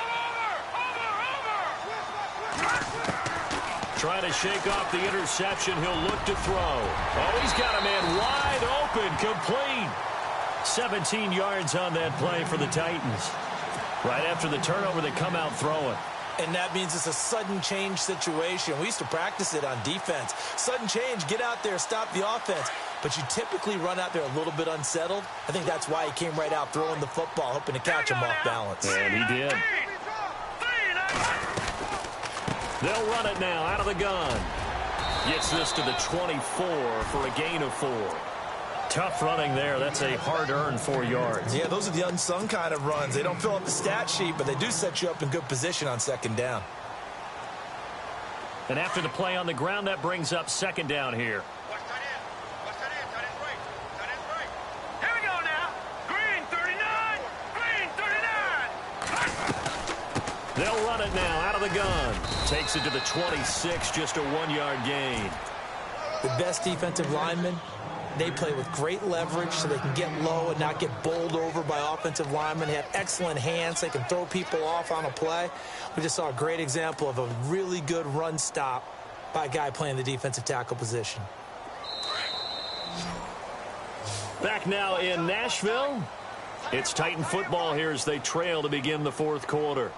Speaker 2: Trying to shake off the interception. He'll look to throw. Oh, he's got a man wide open, complete. 17 yards on that play for the Titans. Right after the turnover, they come out throwing.
Speaker 4: And that means it's a sudden change situation. We used to practice it on defense. Sudden change, get out there, stop the offense. But you typically run out there a little bit unsettled. I think that's why he came right out throwing the football, hoping to catch him off balance.
Speaker 2: And he did. They'll run it now out of the gun. Gets this to the 24 for a gain of 4. Tough running there. That's a hard-earned 4 yards.
Speaker 4: Yeah, those are the unsung kind of runs. They don't fill up the stat sheet, but they do set you up in good position on second down.
Speaker 2: And after the play on the ground, that brings up second down here.
Speaker 5: Here we go now. Green 39. Green 39.
Speaker 2: They'll run it now out of the gun. Takes it to the 26, just a 1-yard gain.
Speaker 4: The best defensive linemen, they play with great leverage so they can get low and not get bowled over by offensive linemen. They have excellent hands. They can throw people off on a play. We just saw a great example of a really good run stop by a guy playing the defensive tackle position.
Speaker 2: Back now in Nashville. It's Titan football here as they trail to begin the fourth quarter.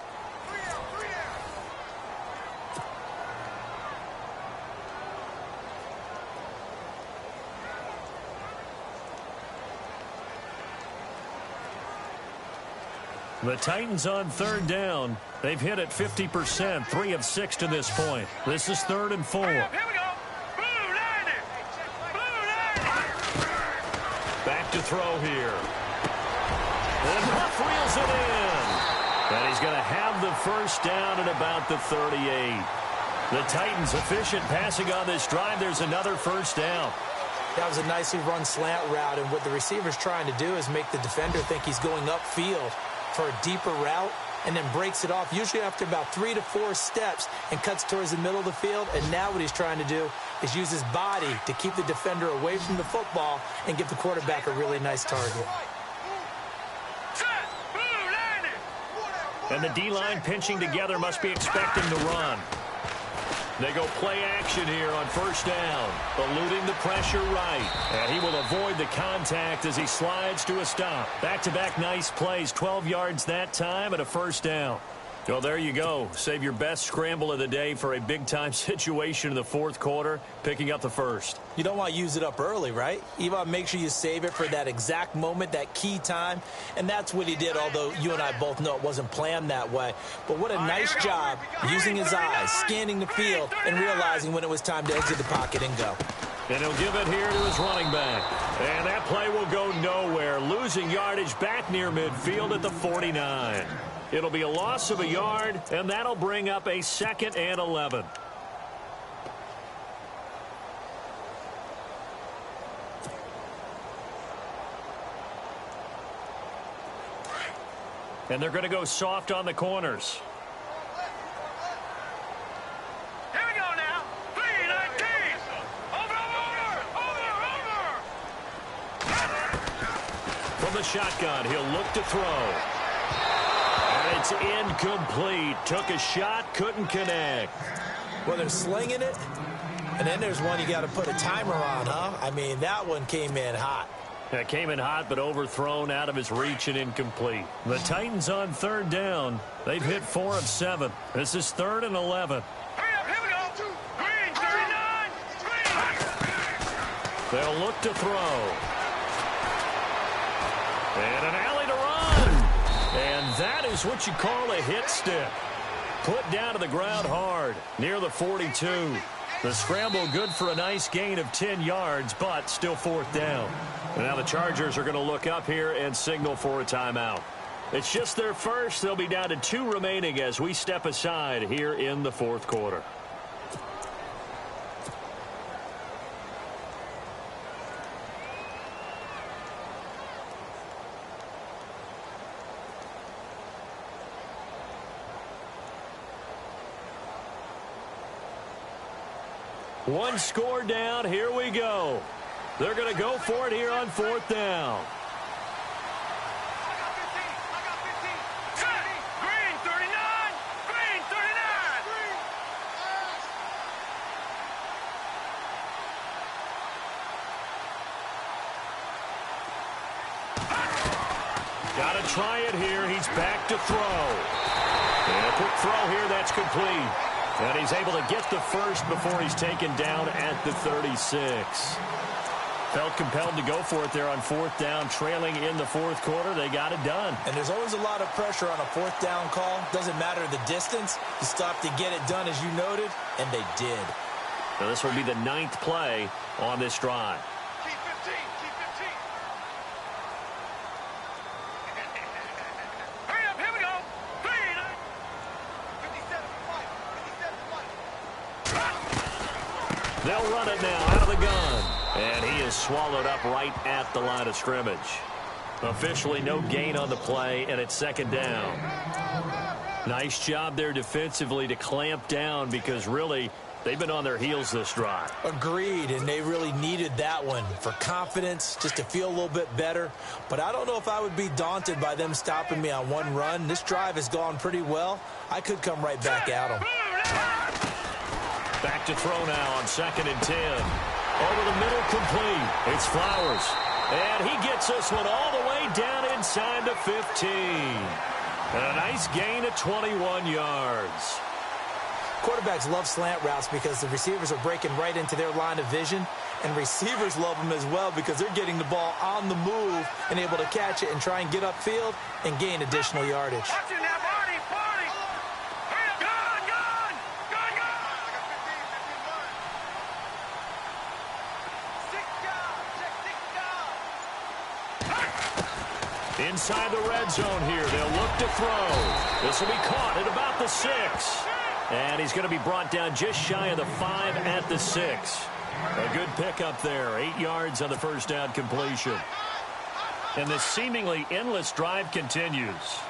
Speaker 2: The Titans on third down. They've hit it 50%, 3 of 6 to this point. This is 3rd and 4.
Speaker 5: Here we go. Blue 90. Blue 90.
Speaker 2: Back to throw here. And Huff reels it in. And he's going to have the first down at about the 38. The Titans efficient passing on this drive. There's another first down.
Speaker 4: That was a nicely run slant route, and what the receiver's trying to do is make the defender think he's going upfield for a deeper route, and then breaks it off, usually after about 3 to 4 steps, and cuts towards the middle of the field. And now what he's trying to do is use his body to keep the defender away from the football and give the quarterback a really nice target.
Speaker 2: And the D-line pinching together, must be expecting the run. They go play action here on first down, eluding the pressure right. And he will avoid the contact as he slides to a stop. Back-to-back nice plays, 12 yards that time and a first down. Well, there you go. Save your best scramble of the day for a big-time situation in the fourth quarter, picking up the first.
Speaker 4: You don't want to use it up early, right? You want to make sure you save it for that exact moment, that key time. And that's what he did, although you and I both know it wasn't planned that way. But what a nice job using his eyes, scanning the field, and realizing when it was time to exit the pocket and go.
Speaker 2: And he'll give it here to his running back. And that play will go nowhere, losing yardage back near midfield at the 49. It'll be a loss of a yard, and that'll bring up a 2nd and 11. And they're going to go soft on the corners.
Speaker 5: Here we go now. 3-19. Over.
Speaker 2: From the shotgun, he'll look to throw. And it's incomplete. Took a shot, couldn't connect.
Speaker 4: Well, they're slinging it, and then there's one you got to put a timer on, huh? I mean, that one came in hot.
Speaker 2: That came in hot, but overthrown, out of his reach, and incomplete. The Titans on third down. They've hit 4 of 7. This is 3rd and 11.
Speaker 5: Hurry up, here we go. Green 39. Green.
Speaker 2: They'll look to throw. And an alley to run. And that is what you call a hit stick. Put down to the ground hard, near the 42. The scramble good for a nice gain of 10 yards, but still 4th down. And now the Chargers are going to look up here and signal for a timeout. It's just their first. They'll be down to 2 remaining as we step aside here in the fourth quarter. One score down. Here we go. They're going to go for it here on 4th down.
Speaker 5: Green 39. Green 39.
Speaker 2: Got to try it here. He's back to throw. And a quick throw here. That's complete. And he's able to get the first before he's taken down at the 36. Felt compelled to go for it there on 4th down, trailing in the fourth quarter. They got it done.
Speaker 4: And there's always a lot of pressure on a 4th down call. Doesn't matter the distance. You stop to get it done, as you noted, and they did.
Speaker 2: Now this will be the 9th play on this drive.
Speaker 5: Keep 15. Keep 15. Hurry up. Here we go. Green. 57.
Speaker 2: They'll run it now out of the gun. And he is swallowed up right at the line of scrimmage. Officially no gain on the play, and it's 2nd down. Nice job there defensively to clamp down because really they've been on their heels this drive.
Speaker 4: Agreed, and they really needed that one for confidence, just to feel a little bit better. But I don't know if I would be daunted by them stopping me on one run. This drive has gone pretty well. I could come right back at them.
Speaker 2: Back to throw now on 2nd and 10. Over the middle, complete. It's Flowers. And he gets this one all the way down inside the 15. And a nice gain of 21 yards.
Speaker 4: Quarterbacks love slant routes because the receivers are breaking right into their line of vision. And receivers love them as well because they're getting the ball on the move and able to catch it and try and get upfield and gain additional yardage.
Speaker 5: Watch it now, Barney. Barney. Hurry up. Gun. Gun. Gun. Gun. 6 down.
Speaker 2: Inside the red zone here. They'll look to throw. This will be caught at about the 6. And he's going to be brought down just shy of the 5 at the 6. A good pickup there. 8 yards on the first down completion. And this seemingly endless drive continues.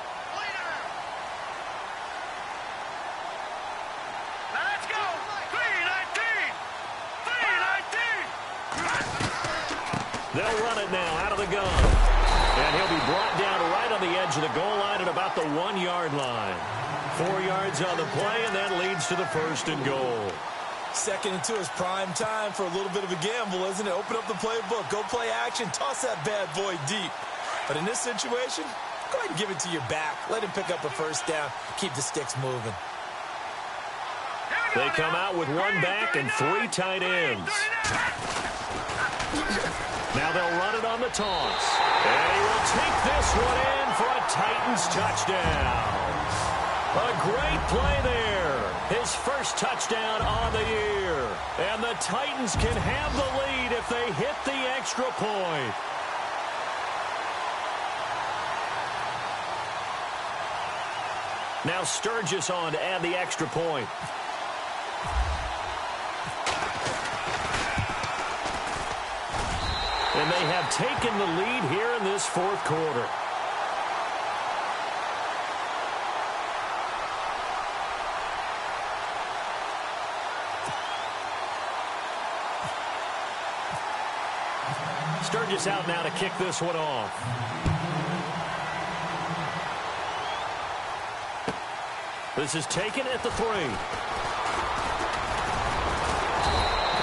Speaker 5: Let's go. 319. 319.
Speaker 2: They'll run it now out of the gun. And he'll be brought down right on the edge of the goal line at about the 1-yard line. 4 yards on the play, and that leads to the 1st and goal.
Speaker 4: 2nd and 2 is prime time for a little bit of a gamble, isn't it? Open up the playbook, go play action, toss that bad boy deep. But in this situation, go ahead and give it to your back. Let him pick up a 1st down, keep the sticks moving.
Speaker 2: They come out with 1 back and 3 tight ends. Now they'll run it on the toss. And he will take this one in for a Titans touchdown. A great play there. His first touchdown on the year. And the Titans can have the lead if they hit the extra point. Now Sturgis on to add the extra point. And they have taken the lead here in this fourth quarter. Sturgis out now to kick this one off. This is taken at the 3.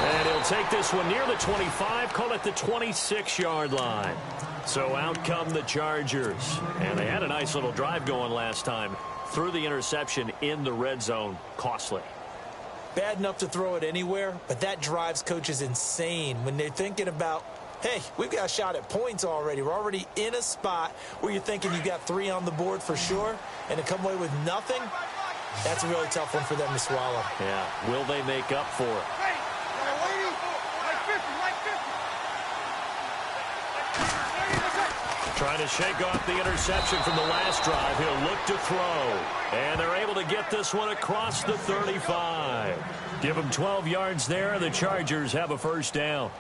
Speaker 2: And he'll take this one near the 25, call it the 26-yard line. So out come the Chargers. And they had a nice little drive going last time. Threw the interception in the red zone. Costly.
Speaker 4: Bad enough to throw it anywhere, but that drives coaches insane when they're thinking about, hey, we've got a shot at points already. We're already in a spot where you're thinking you got 3 on the board for sure, and to come away with nothing, that's a really tough one for them to swallow.
Speaker 2: Yeah, will they make up for it? Trying to shake off the interception from the last drive. He'll look to throw. And they're able to get this one across the 35. Give him 12 yards there, and the Chargers have a first down.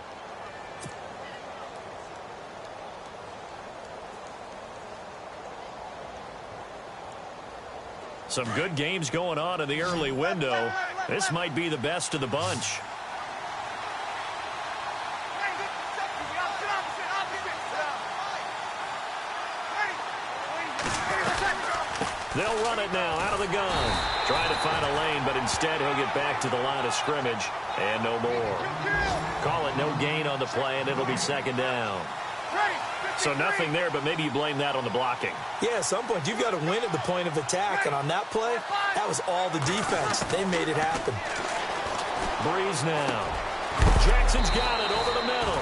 Speaker 2: Some good games going on in the early window. This might be the best of the bunch. They'll run it now out of the gun. Trying to find a lane, but instead he'll get back to the line of scrimmage. And no more. Call it no gain on the play, and it'll be second down. So nothing there, but maybe you blame that on the blocking.
Speaker 4: Yeah, at some point you've got to win at the point of attack, and on that play, that was all the defense. They made it happen.
Speaker 2: Breeze now. Jackson's got it over the middle.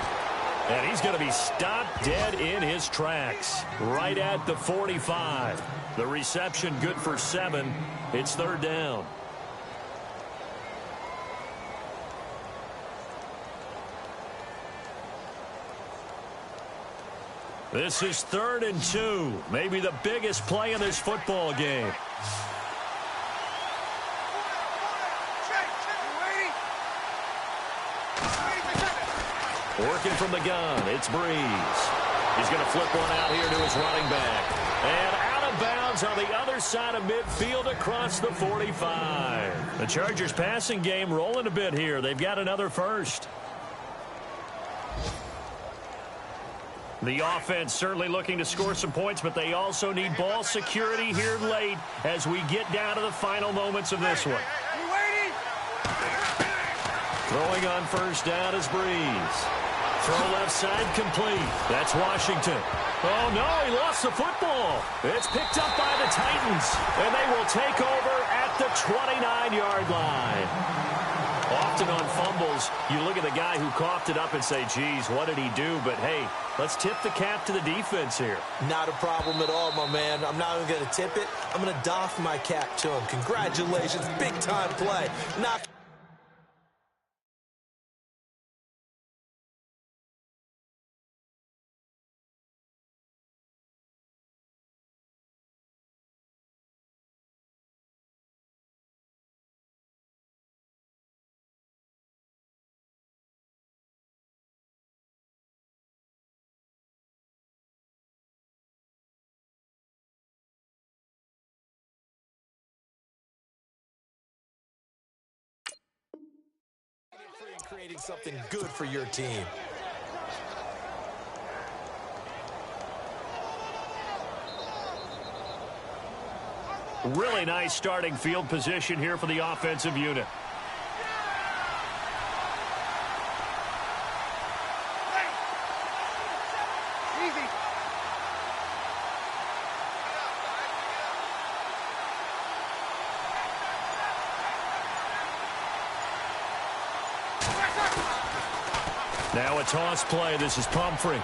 Speaker 2: And he's going to be stopped dead in his tracks. Right at the 45. The reception good for 7. It's third down. This is 3rd and 2. Maybe the biggest play in this football game. Working from the gun, it's Breeze. He's going to flip one out here to his running back. And out of bounds on the other side of midfield across the 45. The Chargers passing game rolling a bit here. They've got another first. The offense certainly looking to score some points, but they also need ball security here late as we get down to the final moments of this one. Throwing on first down is Breeze. Throw left side complete. That's Washington. Oh, no, he lost the football. It's picked up by the Titans, and they will take over at the 29-yard line. Often on fumbles, you look at the guy who coughed it up and say, geez, what did he do? But, hey, let's tip the cap to the defense here.
Speaker 4: Not a problem at all, my man. I'm not even going to tip it. I'm going to doff my cap to him. Congratulations. Big-time play. Knock. Creating something good for your team.
Speaker 2: Really nice starting field position here for the offensive unit. Now a toss play. This is Pumphrey.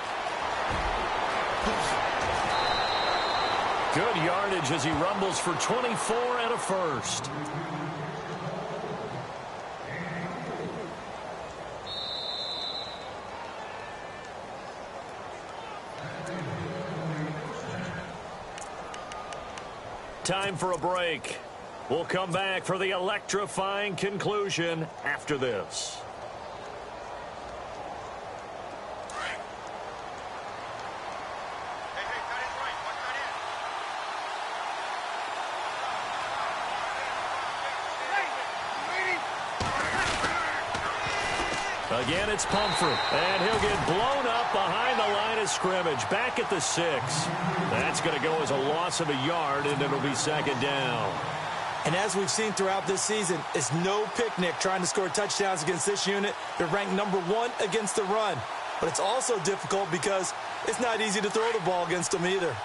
Speaker 2: Good yardage as he rumbles for 24 and a first. Time for a break. We'll come back for the electrifying conclusion after this. Again, it's Pumphrey, and he'll get blown up behind the line of scrimmage, back at the 6. That's going to go as a loss of a yard, and it'll be second down.
Speaker 4: And as we've seen throughout this season, it's no picnic trying to score touchdowns against this unit. They're ranked #1 against the run. But it's also difficult because it's not easy to throw the ball against them either.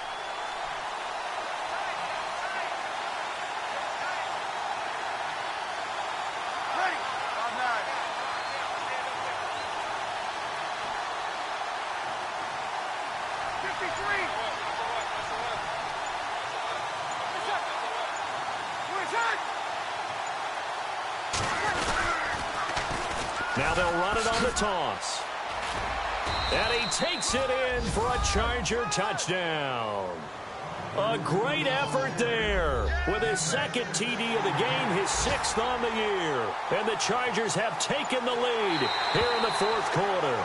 Speaker 2: Now they'll run it on the toss. And he takes it in for a Charger touchdown. A great effort there. With his second TD of the game, his 6th on the year. And the Chargers have taken the lead here in the 4th quarter.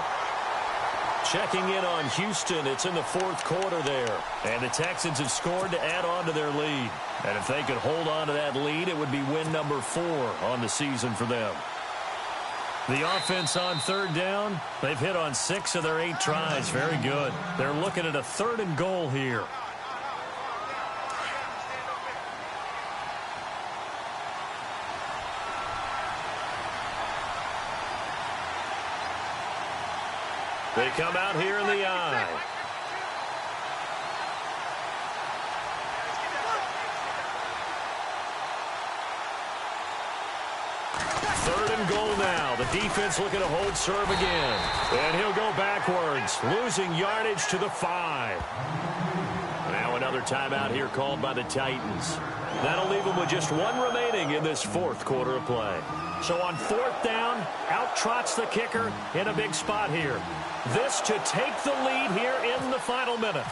Speaker 2: Checking in on Houston, it's in the 4th quarter there. And the Texans have scored to add on to their lead. And if they could hold on to that lead, it would be win number 4 on the season for them. The offense on 3rd down, they've hit on 6 of their 8 tries. Very good. They're looking at a 3rd and goal here. They come out here in the I. Third and goal now. The defense looking to hold serve again. And he'll go backwards, losing yardage to the 5. Now another timeout here called by the Titans. That'll leave them with just 1 remaining in this 4th quarter of play. So on 4th down, out trots the kicker in a big spot here. This to take the lead here in the final minute.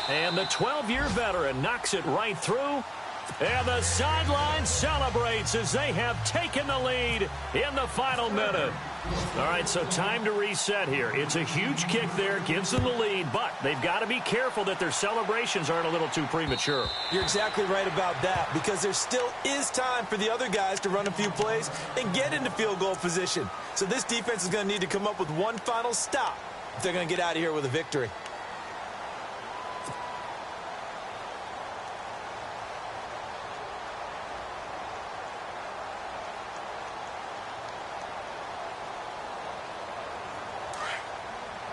Speaker 2: And the 12-year veteran knocks it right through. And the sideline celebrates as they have taken the lead in the final minute. All right, so time to reset here. It's a huge kick there, gives them the lead, but they've got to be careful that their celebrations aren't a little too premature.
Speaker 4: You're exactly right about that, because there still is time for the other guys to run a few plays and get into field goal position. So this defense is going to need to come up with one final stop if they're going to get out of here with a victory.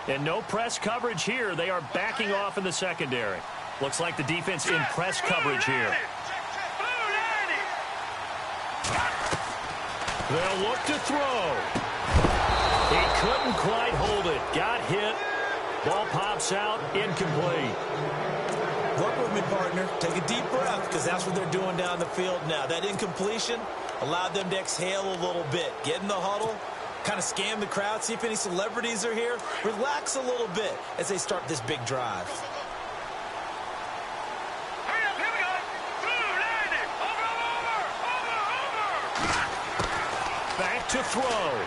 Speaker 2: And no press coverage here. They are backing off in the secondary. Looks like the defense in press coverage here. They'll look to throw. He couldn't quite hold it. Got hit. Ball pops out. Incomplete.
Speaker 4: Work with me, partner. Take a deep breath, because that's what they're doing down the field now. That incompletion allowed them to exhale a little bit. Get in the huddle. Kind of scan the crowd, see if any celebrities are here. Relax a little bit as they start this big drive.
Speaker 5: Hurry up, here we go. Through, landing. Over.
Speaker 2: Back to throw.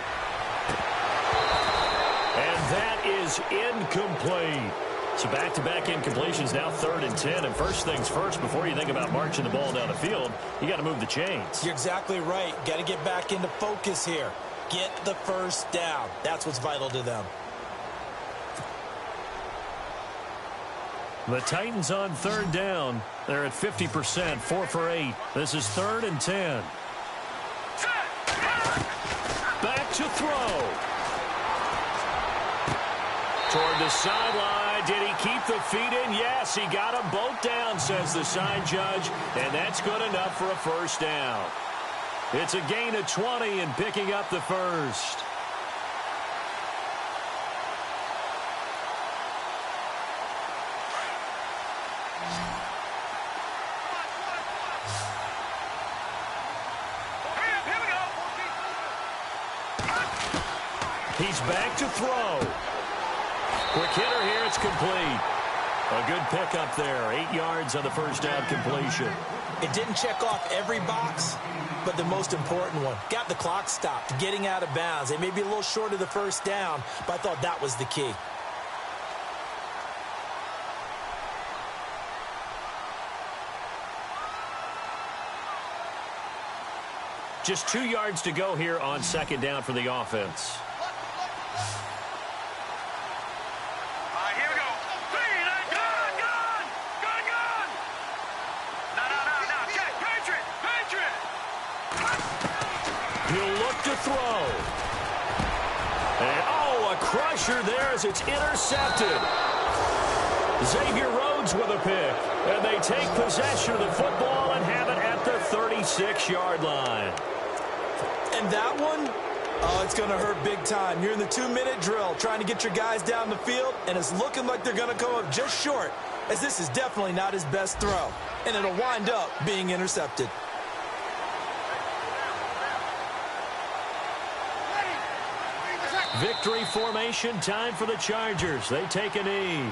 Speaker 2: And that is incomplete. So back-to-back incompletions, now 3rd and 10. And first things first, before you think about marching the ball down the field, you got to move the chains.
Speaker 4: You're exactly right. Got to get back into focus here. Get the first down. That's what's vital to them.
Speaker 2: The Titans on 3rd down. They're at 50%, 4 for 8. This is 3rd and 10. Back to throw. Toward the sideline. Did he keep the feet in? Yes, he got them both down, says the side judge. And that's good enough for a first down. It's a gain of 20 and picking up the first. He's back to throw. Quick hitter here. It's complete. A good pickup there. 8 yards on the first down completion.
Speaker 4: It didn't check off every box, but the most important one. Got the clock stopped, getting out of bounds. They may be a little short of the first down, but I thought that was the key.
Speaker 2: Just 2 yards to go here on 2nd down for the offense. Throw. And, a crusher there as it's intercepted. Xavier Rhodes with a pick. And they take possession of the football and have it at the 36-yard line.
Speaker 4: And that one, it's going to hurt big time. You're in the 2-minute drill trying to get your guys down the field, and it's looking like they're going to come up just short, as this is definitely not his best throw. And it'll wind up being intercepted.
Speaker 2: Victory formation time for the Chargers. They take a knee.